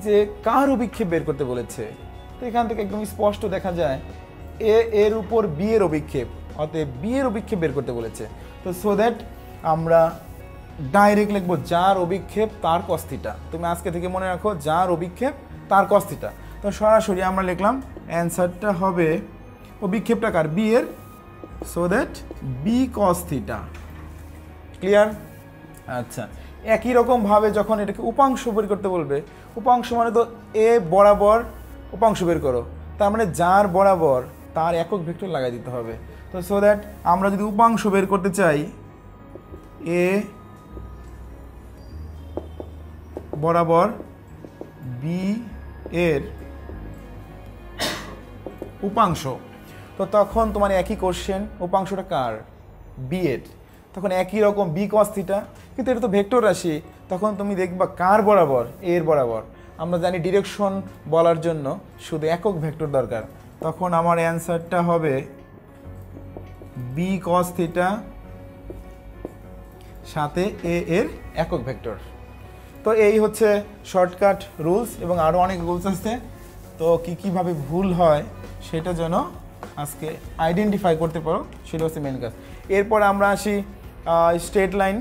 যে কার অভিক্ষেপ বের করতে বলেছে। তো এখান থেকে একদম স্পষ্ট দেখা যায় এ এর উপর বি এর অভিক্ষেপ, অতএব বি এর অভিক্ষেপ বের করতে বলেছে। তো সো দ্যাট আমরা ডাইরেক্ট লিখবো যার অভিক্ষেপ তার কস থিটা। তুমি আজকে থেকে মনে রাখো যার অভিক্ষেপ তার কস থিটা। তো সরাসরি আমরা লিখলাম অ্যান্সারটা হবে অভিক্ষেপটা কার, বি এর, so that B cos theta. Clear? আচ্ছা, একই রকমভাবে যখন এটাকে উপাংশ বের করতে বলবে, উপাংশ মানে তো এ বরাবর উপাংশ বের করো, তার মানে যার বরাবর তার একক ভেক্টর লাগাই দিতে হবে। তো সো দ্যাট আমরা যদি উপাংশ বের করতে চাই, এ বরাবর বি এর উপাংশ, তো তখন তোমার একই কোশ্চেন উপাংশটা কার, বি এর, তখন একই রকম বি কস থিটা, কিন্তু এটা তো ভেক্টর রাশি, তখন তুমি দেখবা কার বরাবর, এর বরাবর। আমরা জানি ডিরেকশন বলার জন্য শুধু একক ভেক্টর দরকার, তখন আমার অ্যান্সারটা হবে বি কস থিটা সাথে এ এর একক ভেক্টর। তো এই হচ্ছে শর্টকাট রুলস, এবং আরও অনেক রুলস আছে। তো কীভাবে ভুল হয় সেটা যেন আজকে আইডেন্টিফাই করতে পারো, সেটা হচ্ছে মেন কাজ। এরপর আমরা আসি স্ট্রেট লাইন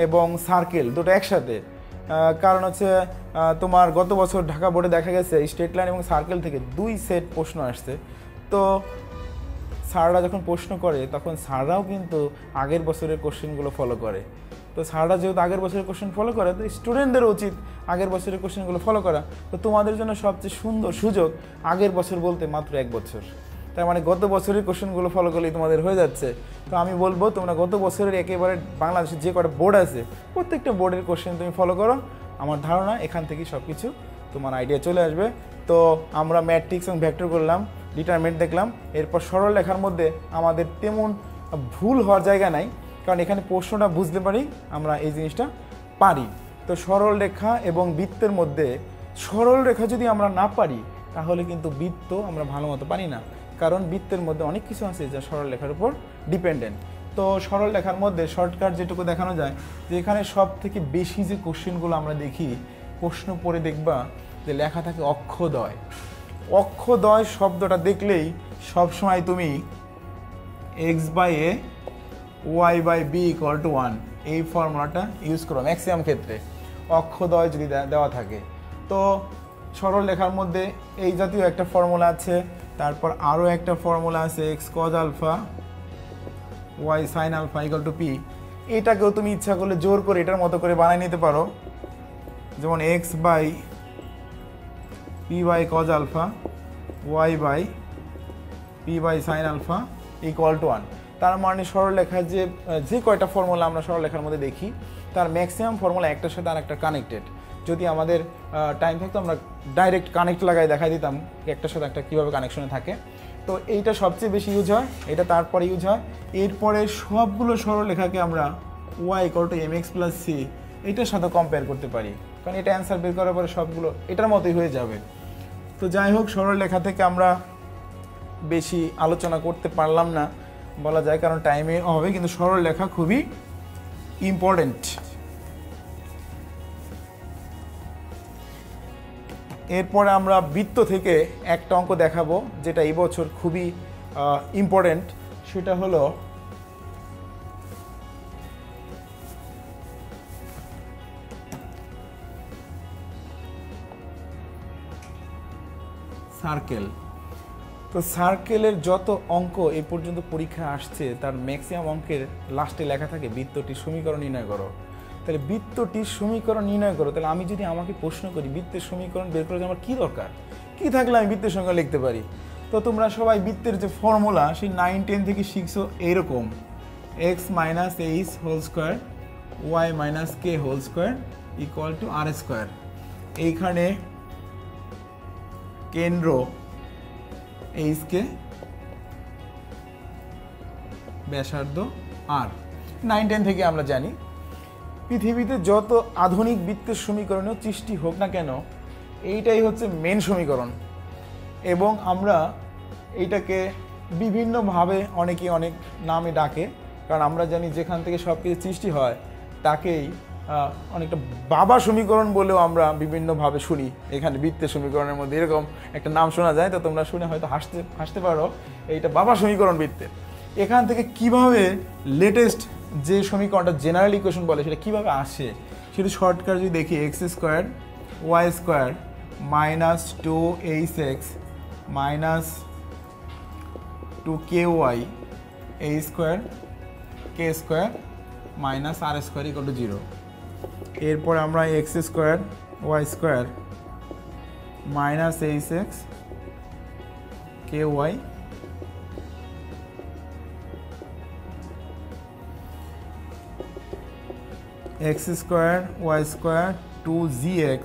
এবং সার্কেল দুটো একসাথে। কারণ হচ্ছে তোমার গত বছর ঢাকা বোর্ডে দেখা গেছে স্ট্রেট লাইন এবং সার্কেল থেকে 2 সেট প্রশ্ন আসছে। তো স্যাররা যখন প্রশ্ন করে তখন স্যাররাও কিন্তু আগের বছরের কোশ্চেনগুলো ফলো করে। তো স্যাররা যেহেতু আগের বছরের কোশ্চেন ফলো করে, তো স্টুডেন্টদেরও উচিত আগের বছরের কোশ্চেনগুলো ফলো করা। তো তোমাদের জন্য সবচেয়ে সুন্দর সুযোগ, আগের বছর বলতে মাত্র 1 বছর, তার মানে গত বছরের কোশ্চেনগুলো ফলো করলেই তোমাদের হয়ে যাচ্ছে। তো আমি বলবো তোমরা গত বছরের একেবারে বাংলাদেশের যে কটা বোর্ড আছে প্রত্যেকটা বোর্ডের কোশ্চেন তুমি ফলো করো। আমার ধারণা এখান থেকেই সব কিছু তোমার আইডিয়া চলে আসবে। তো আমরা ম্যাট্রিক্স এবং ভেক্টর করলাম, ডিটারমিনেন্ট দেখলাম, এরপর সরল লেখার মধ্যে আমাদের তেমন ভুল হওয়ার জায়গা নাই, কারণ এখানে প্রশ্নটা বুঝতে পারি আমরা এই জিনিসটা পারি। তো সরল রেখা এবং বৃত্তের মধ্যে সরল রেখা যদি আমরা না পারি তাহলে কিন্তু বৃত্ত আমরা ভালো মতো পারি না, কারণ বৃত্তের মধ্যে অনেক কিছু আছে যা সরল রেখার উপর ডিপেন্ডেন্ট। তো সরল রেখার মধ্যে শর্টকাট যেটুকু দেখানো যায়, যে এখানে সব থেকে বেশি যে কোশ্চেনগুলো আমরা দেখি, প্রশ্ন পড়ে দেখবা যে লেখা থাকে অক্ষদয়। অক্ষদয় শব্দটা দেখলেই সবসময় তুমি x/a y/b = 1 এই ফর্মুলাটা ইউজ করো ম্যাক্সিমাম ক্ষেত্রে, অক্ষদয় যদি দেওয়া থাকে। তো সরল লেখার মধ্যে এই জাতীয় একটা ফর্মুলা আছে, তারপর আরও একটা ফর্মুলা আছে x cos alpha y sin alpha = p। এটাকেও তুমি ইচ্ছা করলে জোর করে এটার মতো করে বানিয়ে নিতে পারো, যেমন x/p/cos আলফা y/p/sin আলফা = 1। তার মানে সরলরেখায় যে কয়টা ফর্মুলা আমরা সরলরেখার মধ্যে দেখি তার ম্যাক্সিমাম ফর্মুলা একটার সাথে আর একটা কানেক্টেড। যদি আমাদের টাইম থাকতো আমরা ডাইরেক্ট কানেক্ট লাগাই দেখাই দিতাম একটার সাথে একটা কীভাবে কানেকশনে থাকে। তো এইটা সবচেয়ে বেশি ইউজ হয়, এটা তারপরে ইউজ হয়। এরপরে সবগুলো সরলরেখাকে আমরা y = mx + c এটার সাথে কম্পেয়ার করতে পারি, কারণ এটা অ্যান্সার বের করার পরে সবগুলো এটার মতোই হয়ে যাবে। তো যাই হোক, সরলরেখা থেকে আমরা বেশি আলোচনা করতে পারলাম না বলা যায়, কারণ টাইমে হবে, কিন্তু সরলরেখা খুবই ইম্পর্টেন্ট। এরপরে আমরা বৃত্ত থেকে একটা অঙ্ক দেখাবো যেটা এই বছর খুবই ইম্পর্টেন্ট, সেটা হলো সার্কেল। তো সার্কেলের যত অঙ্ক এ পর্যন্ত পরীক্ষা আসছে তার ম্যাক্সিমাম অঙ্কের লাস্টে লেখা থাকে বৃত্তটির সমীকরণ নির্ণয় করো। তাহলে বৃত্তটির সমীকরণ নির্ণয় করো, তাহলে আমি যদি আমাকে প্রশ্ন করি বৃত্তের সমীকরণ বের করে আমার কী দরকার, কী থাকলে আমি বৃত্তের সমীকরণ লিখতে পারি। তো তোমরা সবাই বৃত্তের যে ফর্মুলা সেই 9, 10 থেকে শিখছো এইরকম, x - h² y - k² = r²। এইখানে কেন্দ্র এইচকে, ব্যাসার্ধ আর। 9, 10 থেকে আমরা জানি পৃথিবীতে যত আধুনিক বৃত্তের সমীকরণেও সৃষ্টি হোক না কেন এইটাই হচ্ছে মেন সমীকরণ, এবং আমরা এইটাকে বিভিন্নভাবে অনেকে অনেক নামে ডাকে, কারণ আমরা জানি যেখান থেকে সব কিছু সৃষ্টি হয় তাকেই অনেকটা বাবা সমীকরণ বলেও আমরা বিভিন্নভাবে শুনি। এখানে বৃত্তের সমীকরণের মধ্যে এরকম একটা নাম শোনা যায়, তো তোমরা শুনে হয়তো হাসতে পারো, এইটা বাবা সমীকরণ বৃত্তের। এখান থেকে কিভাবে লেটেস্ট যে সমীকরণটা জেনারেল ইকুয়েশন বলে সেটা কিভাবে আসে, সেটা শর্টকাট যদি দেখি x² y² - 2hx - 2ky a² k² - r² = 0। এরপর আমরা x² y² - hx ky x² y² 2gx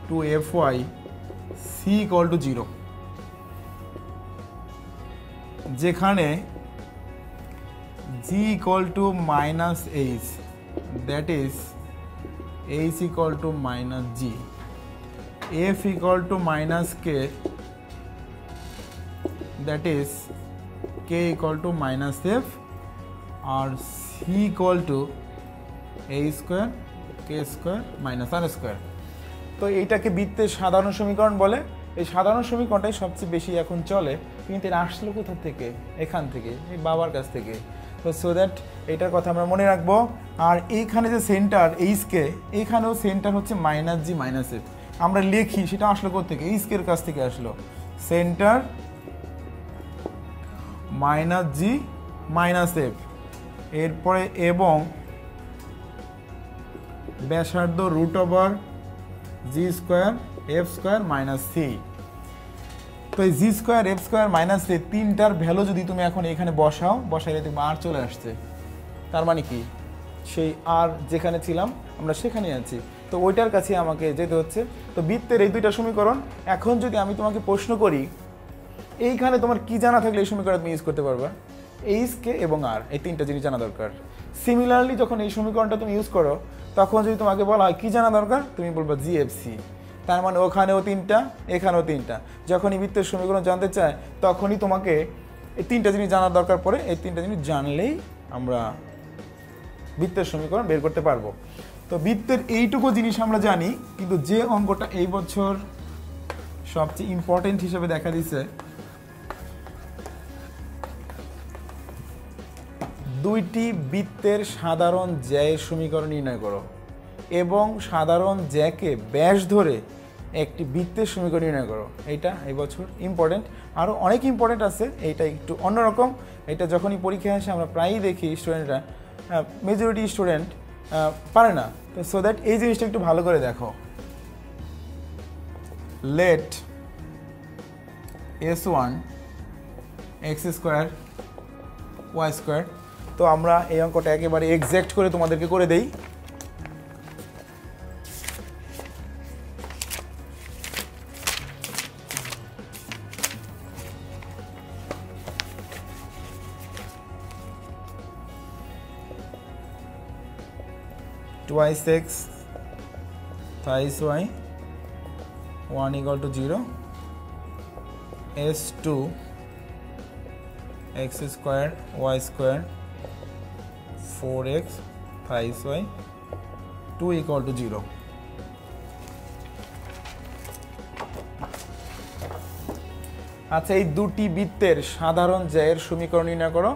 2fy c = 0। যেখানে g equal to minus h, that is h equal to minus g, f equal to minus k, that is k equal to minus f, और c equal to a square k square minus r square। তো এইটাকে বৃত্তের সাধারণ সমীকরণ বলে। এই সাধারণ সমীকরণটাই সবচেয়ে বেশি এখন চলে, কিন্তু এটা আসলো কোথা থেকে? এখান থেকে, এই বাবার কাছ থেকে। তো সো দ্যাট এইটার কথা আমরা মনে রাখবো। আর এইখানে যে সেন্টার এইচকে, এইখানেও সেন্টার হচ্ছে মাইনাস জি মাইনাস এফ, আমরা লিখি সেটা আসলো কোথা থেকে? এইচকের কাছ থেকে আসলো, centre minus G minus F, এরপরে এবং ব্যাসার্ধ root over G square F square minus C. তো এই G square F square minus C তিনটার ভ্যালু যদি তুমি এখন এখানে বসাইলে দেখবে আর চলে আসছে। তার মানে কি? সেই আর যেখানে ছিলাম আমরা সেখানেই আছি, তো ওইটার কাছে আমাকে যেতে হচ্ছে। তো বৃত্তের এই দুইটা সমীকরণ। এখন যদি আমি তোমাকে প্রশ্ন করি, এইখানে তোমার কি জানা থাকলে এই সমীকরণ তুমি ইউজ করতে পারবা? এইচ কে এবং আর, এই তিনটা জিনিস জানা দরকার। সিমিলারলি যখন এই সমীকরণটা তুমি ইউজ করো, তখন যদি তোমাকে বলা হয় কি জানা দরকার, তুমি বলবা জিএফসি। তার মানে ওখানেও তিনটা, এখানেও তিনটা। যখনই বৃত্তের সমীকরণ জানতে চায়, তখনই তোমাকে এই তিনটা জিনিস জানার দরকার পড়ে। এই তিনটা জিনিস জানলেই আমরা বৃত্তের সমীকরণ বের করতে পারবো। তো বৃত্তের এইটুকু জিনিস আমরা জানি, কিন্তু যে অঙ্কটা এই বছর সবচেয়ে ইম্পর্টেন্ট হিসেবে দেখা দিছে, দুইটি বৃত্তের সাধারণ জ্যায়ের সমীকরণ নির্ণয় করো এবং সাধারণ জ্যাকে ব্যাস ধরে একটি বৃত্তের সমীকরণ নির্ণয় করো। এইটা এই বছর ইম্পর্টেন্ট। আরও অনেক ইম্পর্টেন্ট আছে, এইটা একটু অন্যরকম। এটা যখনই পরীক্ষায় আসে আমরা প্রায়ই দেখি স্টুডেন্টরা, মেজরিটি স্টুডেন্ট পারে না। তো সো দ্যাট এই জিনিসটা একটু ভালো করে দেখো। Let s1 x square y square. তো আমরা এই অঙ্কটা একেবারে এক্স্যাক্ট করে তোমাদেরকে করে দেই। twice x thrice y 1 equal to 0, s2 x square y square 4x thrice y 2 equal to 0। আচ্ছা, এই দুটি বৃত্তের সাধারণ জ্যায়ের সমীকরণ নির্ণয় করো।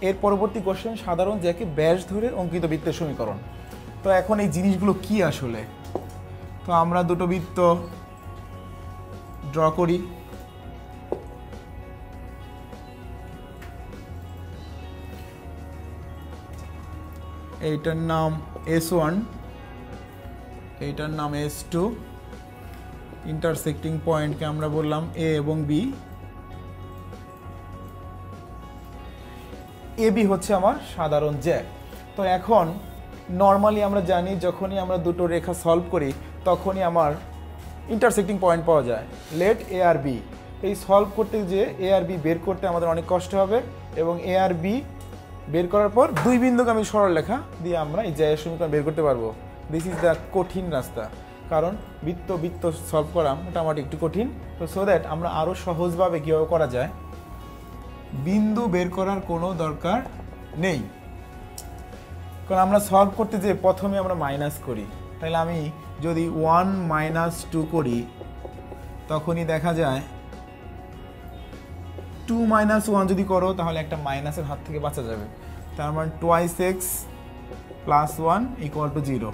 এর পরবর্তী কোশ্চেন সাধারণ জ্যাকে ব্যাস ধরে অঙ্কিত বৃত্তের সমীকরণ। তো এখন এই জিনিসগুলো কি আসলে? তো আমরা দুটো বৃত্ত ড্র করি। এইটার নাম s1, এইটার নাম s2। ইন্টারসেক্টিং পয়েন্টকে আমরা বললাম a এবং b। ab হচ্ছে আমার সাধারণ জ্যা। তো এখন নর্মালি আমরা জানি যখনই আমরা দুটো রেখা সলভ করি তখনই আমার ইন্টারসেক্টিং পয়েন্ট পাওয়া যায়। লেট এ আর বি, এই সলভ করতে যে এ আর বি বের করতে আমাদের অনেক কষ্ট হবে, এবং এ আর বি বের করার পর দুই বিন্দুগামী সরলরেখা দিয়ে আমরা এই জ্যায়ের সমীকরণ বের করতে পারবো। দিস ইজ দ্য কঠিন রাস্তা, কারণ বৃত্ত সলভ করা মোটামুটি একটু কঠিন। তো সো দ্যাট আমরা আরও সহজভাবে কীভাবে করা যায়, বিন্দু বের করার কোনো দরকার নেই, কারণ আমরা সলভ করতে যে প্রথমে আমরা মাইনাস করি। তাহলে আমি যদি 1 - 2 করি, তখনই দেখা যায় 2 - 1 যদি করো তাহলে একটা মাইনাসের হাত থেকে বাঁচা যাবে। তার মানে twice x plus 1 equal to 0।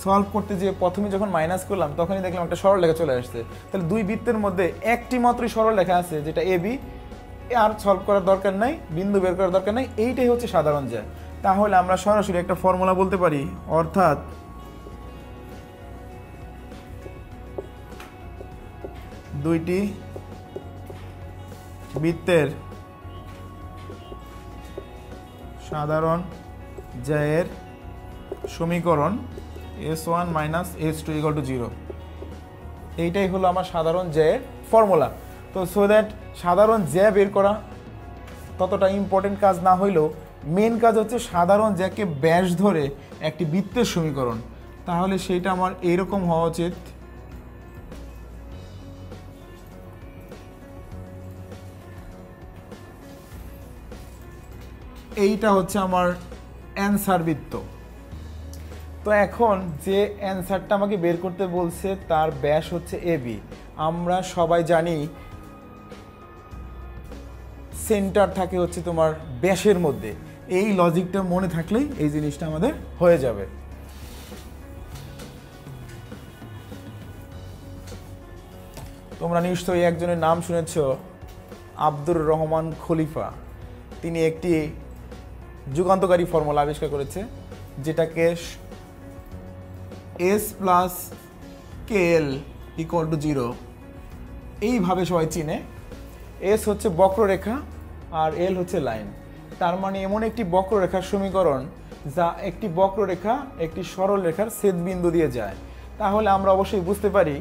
Solve করতে যে প্রথমে যখন মাইনাস করলাম তখনই দেখলাম একটা সরলরেখা চলে আসছে। তাহলে দুই বৃত্তের মধ্যে একটি মাত্রই সরলরেখা আছে, যেটা AB। আর সলভ করার দরকার নাই, বিন্দু বের করার দরকার নাই, এইটাই হচ্ছে সাধারণ জ্যা। তাহলে আমরা সরাসরি একটা ফর্মুলা বলতে পারি, অর্থাৎ দুইটি বৃত্তের সাধারণ জ্যায়ের সমীকরণ s1 - s2 = 0। এইটাই হলো আমার সাধারণ জ্যায়ের ফর্মুলা। তো সো দ্যাট সাধারণ জ্যা বের করা ততটা ইম্পর্টেন্ট কাজ না হইলেও মেন কাজ হচ্ছে সাধারণ জ্যাকে ব্যাস ধরে একটি বৃত্তের সমীকরণ, তাহলে সেইটা আমার এরকম হওয়া উচিত। এইটা হচ্ছে আমার অ্যান্সার বৃত্ত। তো এখন যে অ্যান্সারটা আমাকে বের করতে বলছে তার ব্যাস হচ্ছে এবি। আমরা সবাই জানি সেন্টার থাকে হচ্ছে তোমার ব্যাসের মধ্যে। এই লজিকটা মনে থাকলেই এই জিনিসটা আমাদের হয়ে যাবে। তোমরা নিশ্চয়ই একজনের নাম শুনেছ, আব্দুর রহমান খলিফা। তিনি একটি যুগান্তকারী ফর্মুলা আবিষ্কার করেছে, যেটাকে S plus K L equal to 0 এইভাবে সবাই চিনে। এস হচ্ছে বক্ররেখা আর এল হচ্ছে লাইন। তার মানে এমন একটি বক্ররেখার সমীকরণ যা একটি বক্ররেখা একটি সরল রেখার ছেদবিন্দু দিয়ে যায়। তাহলে আমরা অবশ্যই বুঝতে পারি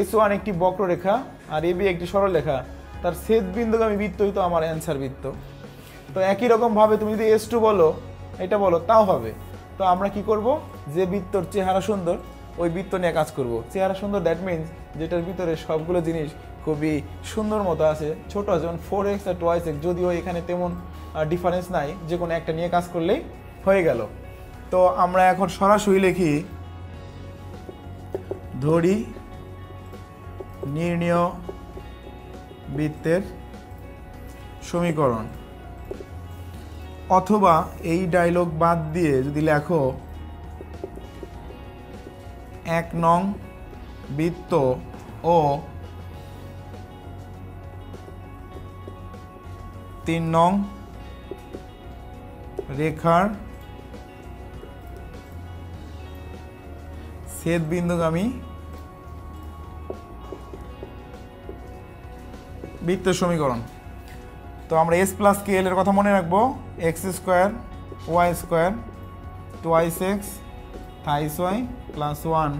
S1 একটি বক্ররেখা আর AB একটি সরল রেখা, তার ছেদবিন্দুগামী বৃত্তই তো আমার অ্যান্সার বৃত্ত। তো একই রকমভাবে তুমি যদি S2 বলো, এটা বলো, তাও হবে। তো আমরা কি করব, যে বৃত্তর চেহারা সুন্দর ওই বৃত্ত নিয়ে কাজ করব। চেহারা সুন্দর দ্যাট মিনস যেটার ভিতরে সবগুলো জিনিস খুবই সুন্দর মতো আছে, ছোট যেমন 4x আর 2x, যদিও এখানে তেমন ডিফারেন্স নাই, যে কোনো একটা নিয়ে কাজ করলেই হয়ে গেল। তো আমরা এখন সরাসরি লিখি, ধরি নির্ণেয় বৃত্তের সমীকরণ, অথবা এই ডায়লগ বাদ দিয়ে যদি লেখো 1 নং বৃত্ত ও 3 নং রেখার ছেদবিন্দুগামী বৃত্তের সমীকরণ। তো আমরা এস প্লাস কে এল এর কথা মনে রাখবো, x square y square twice x thrice y plus 1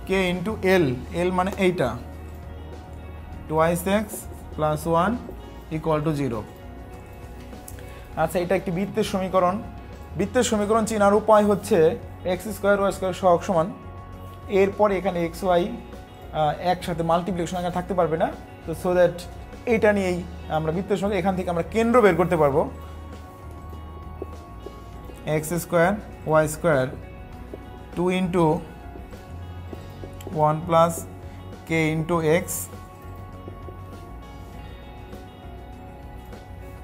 k into l, l মানে এইটা, twice x plus 1 equal to 0। আচ্ছা, এটা একটি বৃত্তের সমীকরণ। বৃত্তের সমীকরণ চেনার উপায় হচ্ছে এক্স স্কোয়ার ওয়াই স্কোয়ার সহগ সমান, এরপরে এখানে এক্স ওয়াই একসাথে মাল্টিপ্লিকেশন আকারে থাকতে পারবে না। তো সো দ্যাট এইটা নিয়েই আমরা বৃত্তের সঙ্গে এখান থেকে আমরা কেন্দ্র বের করতে পারবো। X square y square 2 into 1 plus k into x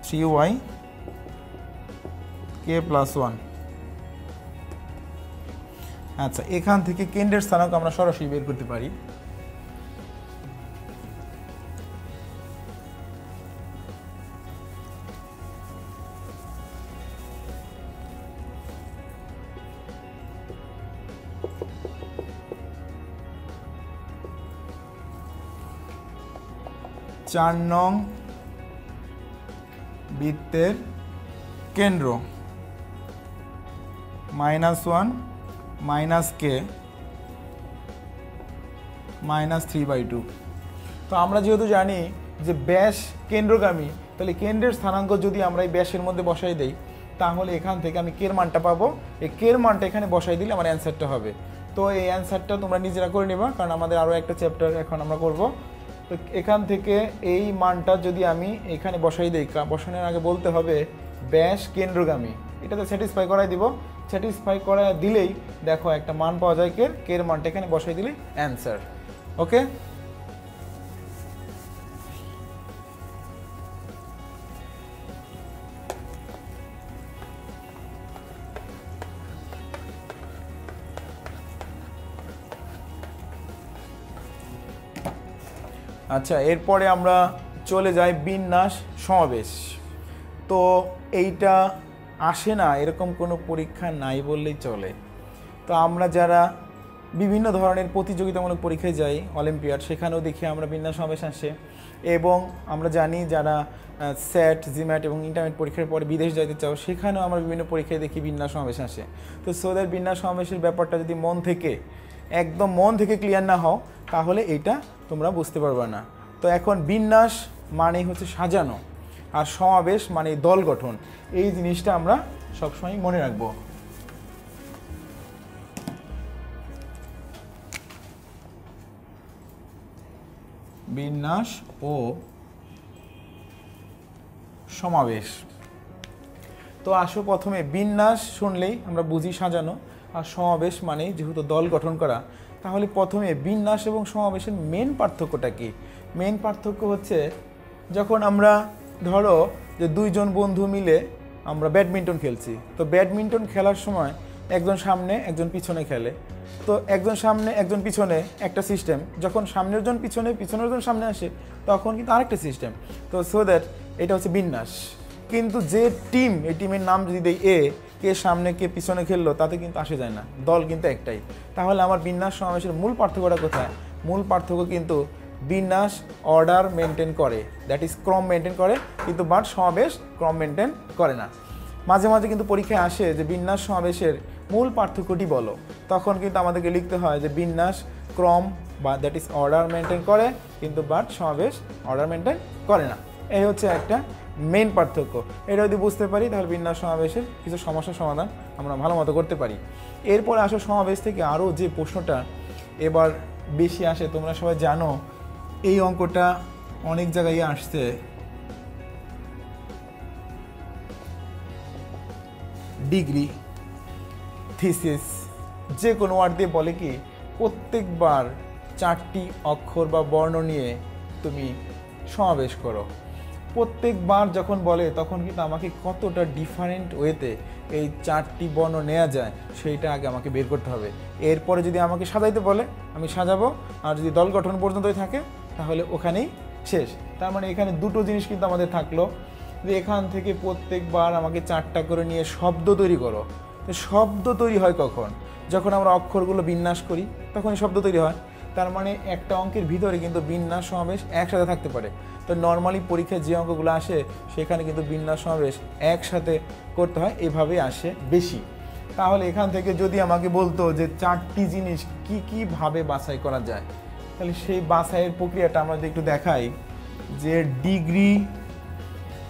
3y k plus 1। আচ্ছা, এখান থেকে কেন্দ্রের স্থানাঙ্ক আমরা সরাসরি বের করতে পারি। চার নং বৃত্তের কেন্দ্র -1 মাইনাস কে -3/2। তো আমরা যেহেতু জানি যে ব্যাস কেন্দ্রগামী, তাহলে কেন্দ্রের স্থানাঙ্ক যদি আমরা এই ব্যাসের মধ্যে বসাই দেই, তাহলে এখান থেকে আমি কের মানটা পাবো। এই কের মানটা এখানে বসাই দিলে আমার অ্যান্সারটা হবে। তো এই অ্যান্সারটা তোমরা নিজেরা করে নেবা, কারণ আমাদের আরও একটা চ্যাপ্টার এখন আমরা করব। তো এখান থেকে এই মানটা যদি আমি এখানে বসাই দিই, বসানোর আগে বলতে হবে ব্যাস কেন্দ্রগামী, এটাতে স্যাটিসফাই করাই দিব। স্যাটিসফাই করা দিলেই দেখো একটা মান পাওয়া যায়, কের মানটা এখানে বসাই দিলেই অ্যান্সার। ওকে, আচ্ছা, এরপরে আমরা চলে যাই বিন্যাস সমাবেশ। তো এইটা আসে না এরকম কোনো পরীক্ষা নাই বললেই চলে। তো আমরা যারা বিভিন্ন ধরনের প্রতিযোগিতামূলক পরীক্ষায় যাই, অলিম্পিয়াড, সেখানেও দেখি আমরা বিন্যাস সমাবেশ আসে। এবং আমরা জানি যারা স্যাট, জিম্যাট এবং ইন্টারমিডিয়েট পরীক্ষার পরে বিদেশ যাইতে চাও, সেখানেও আমরা বিভিন্ন পরীক্ষায় দেখি বিন্যাস সমাবেশ আসে। তো সোদের বিন্যাস সমাবেশের ব্যাপারটা যদি মন থেকে একদম মন থেকে ক্লিয়ার না হও, তাহলে এইটা তোমরা বুঝতে পারবে না। তো এখন বিন্যাস মানে হচ্ছে সাজানো, আর সমাবেশ মানে দল গঠন। এই জিনিসটা আমরা সবসময় মনে রাখবো। বিন্যাস ও সমাবেশ। তো আসো প্রথমে বিন্যাস শুনলেই আমরা বুঝি সাজানো, আর সমাবেশ মানে যেহেতু দল গঠন করা, তাহলে প্রথমে বিন্যাস এবং সমাবেশের মেন পার্থক্যটা কি? মেন পার্থক্য হচ্ছে যখন আমরা ধরো যে দুইজন বন্ধু মিলে আমরা ব্যাডমিন্টন খেলছি, তো ব্যাডমিন্টন খেলার সময় একজন সামনে একজন পিছনে খেলে, তো একজন সামনে একজন পিছনে একটা সিস্টেম, যখন সামনের জন পিছনে পিছনের জন সামনে আসে তখন কিন্তু আরেকটা সিস্টেম। তো সো দ্যাট এটা হচ্ছে বিন্যাস। কিন্তু যে টিম, এই টিমের নাম যদি দেয় এ, কে সামনে কে পিছনে খেললো তাতে কিন্তু আসে যায় না, দল কিন্তু একটাই। তাহলে আমার বিন্যাস সমাবেশের মূল পার্থক্যটা কোথায়? মূল পার্থক্য কিন্তু বিন্যাস অর্ডার মেনটেন করে, দ্যাট ইজ ক্রম মেনটেন করে, কিন্তু বাট সমাবেশ ক্রম মেনটেন করে না। মাঝে মাঝে কিন্তু পরীক্ষায় আসে যে বিন্যাস সমাবেশের মূল পার্থক্যটি বলো, তখন কিন্তু আমাদেরকে লিখতে হয় যে বিন্যাস ক্রম বা দ্যাট ইজ অর্ডার মেনটেন করে, কিন্তু বাট সমাবেশ অর্ডার মেনটেন করে না। এই হচ্ছে একটা মেন পার্থক্য। এটা যদি বুঝতে পারি তাহলে বিন্যাস সমাবেশের কিছু সমস্যার সমাধান আমরা ভালো মতো করতে পারি। এরপরে আসো সমাবেশ থেকে আরও যে প্রশ্নটা এবার বেশি আসে, তোমরা সবাই জানো এই অঙ্কটা অনেক জায়গায় আসছে, ডিগ্রি, থিসিস, যে কোনো ওয়ার্ড দিয়ে বলে কি প্রত্যেকবার 4টি অক্ষর বা বর্ণ নিয়ে তুমি সমাবেশ করো। প্রত্যেকবার যখন বলে তখন কিন্তু আমাকে কতটা ডিফারেন্ট ওয়েতে এই 4টি বর্ণ নেওয়া যায় সেইটা আগে আমাকে বের করতে হবে। এরপরে যদি আমাকে সাজাইতে বলে আমি সাজাবো, আর যদি দল গঠন পর্যন্তই থাকে তাহলে ওখানেই শেষ। তার মানে এখানে দুটো জিনিস কিন্তু আমাদের থাকলো, যে এখান থেকে প্রত্যেকবার আমাকে 4টা করে নিয়ে শব্দ তৈরি করো। তো শব্দ তৈরি হয় কখন? যখন আমরা অক্ষরগুলো বিন্যাস করি তখনই শব্দ তৈরি হয়। তার মানে একটা অঙ্কের ভিতরে কিন্তু বিন্যাস সমাবেশ একসাথে থাকতে পারে। তো নর্মালি পরীক্ষায় যে অঙ্কগুলো আসে সেখানে কিন্তু বিন্যাস সমাবেশ একসাথে করতে হয়, এভাবেই আসে বেশি। তাহলে এখান থেকে যদি আমাকে বলতো যে 4টি জিনিস কি কিভাবে বাছাই করা যায়, তাহলে সেই বাছাইয়ের প্রক্রিয়াটা আমরা যদি একটু দেখাই, যে ডিগ্রি।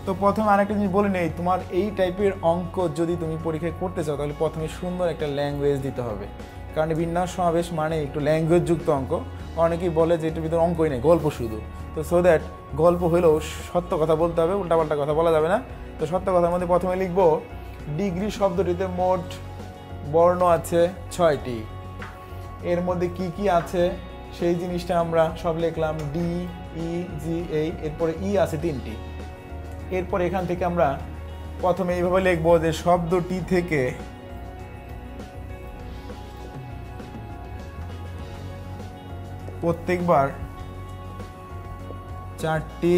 তো প্রথমে আরেকটা জিনিস বলে নেই, তোমার এই টাইপের অঙ্ক যদি তুমি পরীক্ষায় করতে চাও তাহলে প্রথমে সুন্দর একটা ল্যাঙ্গুয়েজ দিতে হবে, কারণ বিন্যাস সমাবেশ মানে একটু ল্যাঙ্গুয়েজ যুক্ত অঙ্ক। অনেকেই বলে যে এটার ভিতরে অঙ্কই নেই, গল্প শুধু। তো সো দ্যাট গল্প হলেও সত্য কথা বলতে হবে, উল্টাপাল্টা কথা বলা যাবে না। তো সত্য কথার মধ্যে প্রথমে লিখবো ডিগ্রি শব্দটিতে মোট বর্ণ আছে 6টি। এর মধ্যে কি কি আছে সেই জিনিসটা আমরা সব লিখলাম, ডি, ই, জি, এই, এরপরে ই আছে 3টি। এরপর এখান থেকে আমরা প্রথমে এইভাবে লিখবো যে শব্দটি থেকে প্রত্যেকবার 4টি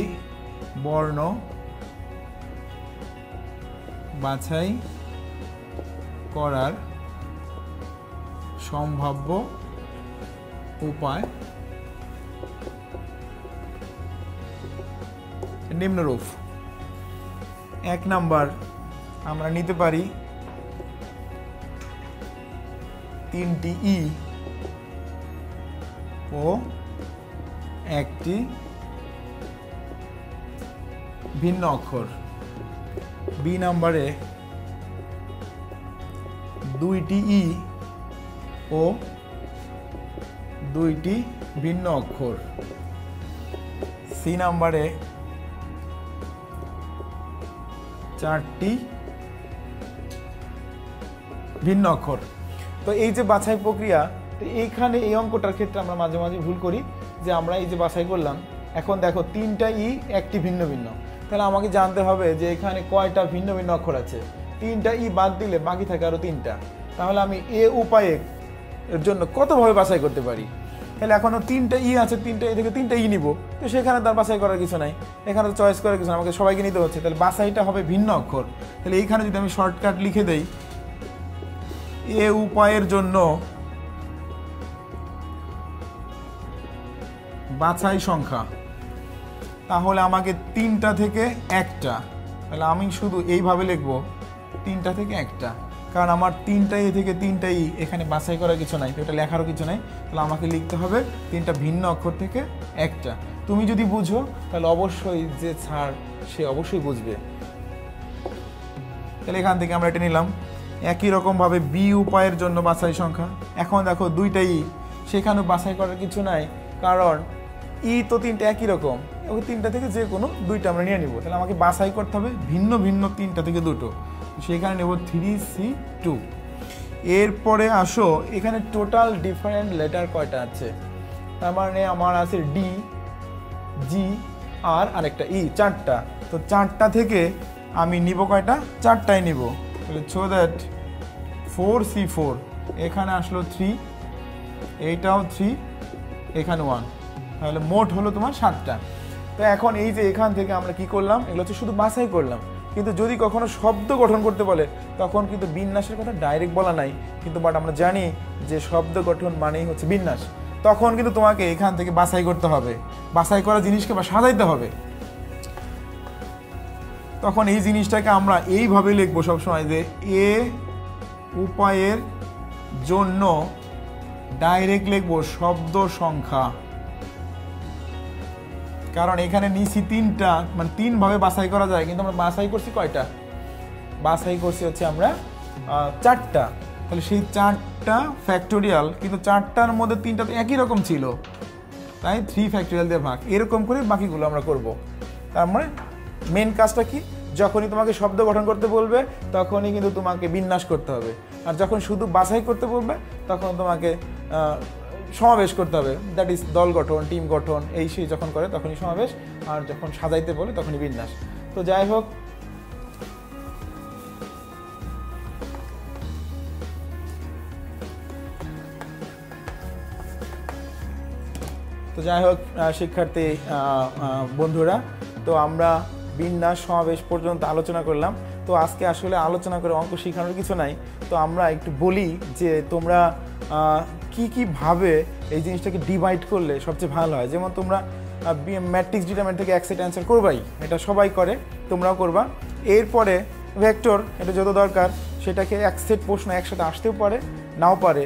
বর্ণ বাছাই করার সম্ভাব্য উপায় নিম্নরূপ। 1 নাম্বার আমরা নিতে পারি 3টি ই ও 1টি ভিন্ন অক্ষর। বি নাম্বারে 2টি ই ও 2টি ভিন্ন অক্ষর। সি নাম্বারে 4টি ভিন্ন অক্ষর। তো এই যে বাছাই প্রক্রিয়া, তো এইখানে এই অঙ্কটার ক্ষেত্রে আমরা মাঝে মাঝে ভুল করি, যে আমরা এই যে বাছাই করলাম, এখন দেখো 3টা ই 1টি ভিন্ন ভিন্ন, তাহলে আমাকে জানতে হবে যে এখানে কয়টা ভিন্ন ভিন্ন অক্ষর আছে। 3টা ই বাদ দিলে বাকি থাকে আরো 3টা, তাহলে আমি এ উপায়ে এর জন্য কতভাবে বাছাই করতে পারি। তাহলে এখনো 3টা ই আছে, 3টা ই থেকে 3টা ই নিব, তো সেখানে তার বাছাই করার কিছু নাই, এখানে তো চয়েস করার কিছু নাই, আমাকে সবাইকে নিতে হচ্ছে। তাহলে বাছাইটা হবে ভিন্ন অক্ষর। তাহলে এইখানে যদি আমি শর্টকাট লিখে দেই, এ উপায়ের জন্য বাছাই সংখ্যা, তাহলে আমাকে 3টা থেকে 1টা, তাহলে আমি শুধু এইভাবে লিখবো 3টা থেকে 1টা, কারণ আমার 3টা ই থেকে 3টা ই এখানে বাছাই করার কিছু নাই, তো এটা লেখারও কিছু নাই। তাহলে আমাকে লিখতে হবে 3টা ভিন্ন অক্ষর থেকে 1টা। তুমি যদি বুঝো তাহলে অবশ্যই যে স্যার সে অবশ্যই বুঝবে। তাহলে এখান থেকে আমরা এটা নিলাম। একই রকমভাবে বি উপায়ের জন্য বাছাই সংখ্যা, এখন দেখো দুইটাই সেখানেও বাছাই করার কিছু নাই, কারণ ই তো তিনটা একই রকম, ওই তিনটা থেকে যে কোনো দুইটা আমরা নিয়ে নিব। তাহলে আমাকে বাছাই করতে হবে ভিন্ন ভিন্ন তিনটা থেকে দুটো, সেখানে নেব 3C2। এরপরে আসো এখানে টোটাল ডিফারেন্ট লেটার কয়টা আছে, তার মানে আমার আছে ডি, জি, আর আরেকটা ই, চারটা। তো চারটা থেকে আমি নিব কয়টা, চারটাই নিব। তাহলে সো দ্যাট 4C4, এখানে আসলো 3, এইটাও 3, এখানে 1, তাহলে মোট হলো তোমার 7টা। তো এখন এই যে এখান থেকে আমরা কি করলাম, এগুলো হচ্ছে শুধু বাছাই করলাম। কিন্তু যদি কখনো শব্দ গঠন করতে বলে তখন কিন্তু বিন্যাসের কথা ডাইরেক্ট বলা নাই, কিন্তু বাট আমরা জানি যে শব্দ গঠন মানেই হচ্ছে বিন্যাস। তখন কিন্তু তোমাকে এখান থেকে বাছাই করতে হবে, বাছাই করা জিনিসকে বা সাজাইতে হবে। তখন এই জিনিসটাকে আমরা এইভাবে লিখবো সবসময় যে এ উপায়ের জন্য ডাইরেক্ট লিখবো শব্দ সংখ্যা, কারণ এখানে নিচি তিনটা, মানে 3 ভাবে বাছাই করা যায়, কিন্তু আমরা বাছাই করছি কয়টা, বাছাই করছি হচ্ছে আমরা 4টা। তাহলে সেই 4টা ফ্যাক্টোরিয়াল, কিন্তু 4টার মধ্যে 3টা তো একই রকম ছিল, তাই 3 ফ্যাক্টোরিয়াল দিয়ে ভাগ, এরকম করে বাকিগুলো আমরা করব। তার মানে মেন কাজটা কি, যখনই তোমাকে শব্দ গঠন করতে বলবে তখনই কিন্তু তোমাকে বিন্যাস করতে হবে, আর যখন শুধু বাছাই করতে বলবে তখন তোমাকে সমাবেশ করতে হবে, দ্যাট ইজ দল গঠন, টিম গঠন, এই সেই যখন করে তখনই সমাবেশ, আর যখন সাজাইতে বলে তখনই বিন্যাস। তো যাই হোক, শিক্ষার্থী বন্ধুরা, তো আমরা বিন্যাস সমাবেশ পর্যন্ত আলোচনা করলাম। তো আজকে আসলে আলোচনা করে অঙ্ক শেখানোর কিছু নাই, তো আমরা একটু বলি যে তোমরা কি ভাবে এই জিনিসটাকে ডিভাইড করলে সবচেয়ে ভালো হয়। যেমন তোমরা ম্যাট্রিক্স ডিটারমিনেন্ট থেকে এক সেট অ্যান্সার করবাই, এটা সবাই করে, তোমরাও করবা। এরপরে ভেক্টর, এটা যত দরকার সেটাকে এক সেট প্রশ্ন একসাথে আসতেও পারে, নাও পারে।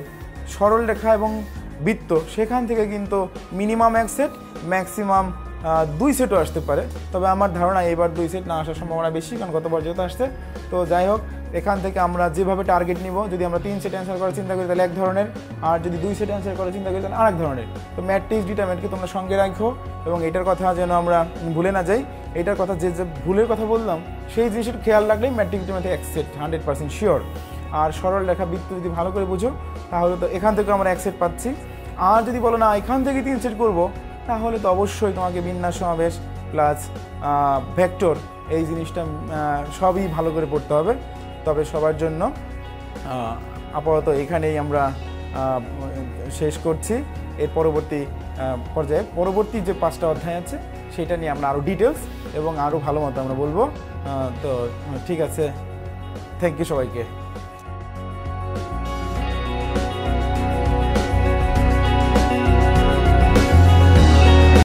সরল রেখা এবং বৃত্ত, সেখান থেকে কিন্তু মিনিমাম এক সেট, ম্যাক্সিমাম 2 সেটও আসতে পারে। তবে আমার ধারণা এবার 2 সেট না আসার সম্ভাবনা বেশি, কারণ গতবার যেহেতু আসছে। তো যাই হোক, এখান থেকে আমরা যেভাবে টার্গেট নিব, যদি আমরা 3 সেট অ্যান্সার করার চিন্তা করি তাহলে এক ধরনের, আর যদি 2 সেট অ্যান্সার করার চিন্তা করি তাহলে আরেক ধরনের। তো ম্যাট্রিক্স ডিটারমিনেন্টকে তোমরা সঙ্গে রাখো, এবং এটার কথা যেন আমরা ভুলে না যাই। এটার কথা যে ভুলের কথা বললাম সেই জিনিসটা খেয়াল রাখলেই ম্যাট্রিক্স ডিটারমিনেন্ট এক সেট 100% শিওর। আর সরল রেখা বৃত্ত যদি ভালো করে বুঝো তাহলে তো এখান থেকে আমরা এক সেট পাচ্ছি। আর যদি বলো না এখান থেকে 3 সেট করবো, তাহলে তো অবশ্যই তোমাকে বিন্যাস সমাবেশ প্লাস ভেক্টর এই জিনিসটা সবই ভালো করে পড়তে হবে। তবে সবার জন্য আপাতত এখানেই আমরা শেষ করছি। এর পরবর্তী পর্যায়ে পরবর্তী যে 5টা অধ্যায় আছে সেটা নিয়ে আমরা আরও ডিটেলস এবং আরও ভালো মতো আমরা বলবো। তো ঠিক আছে, থ্যাংক ইউ সবাইকে।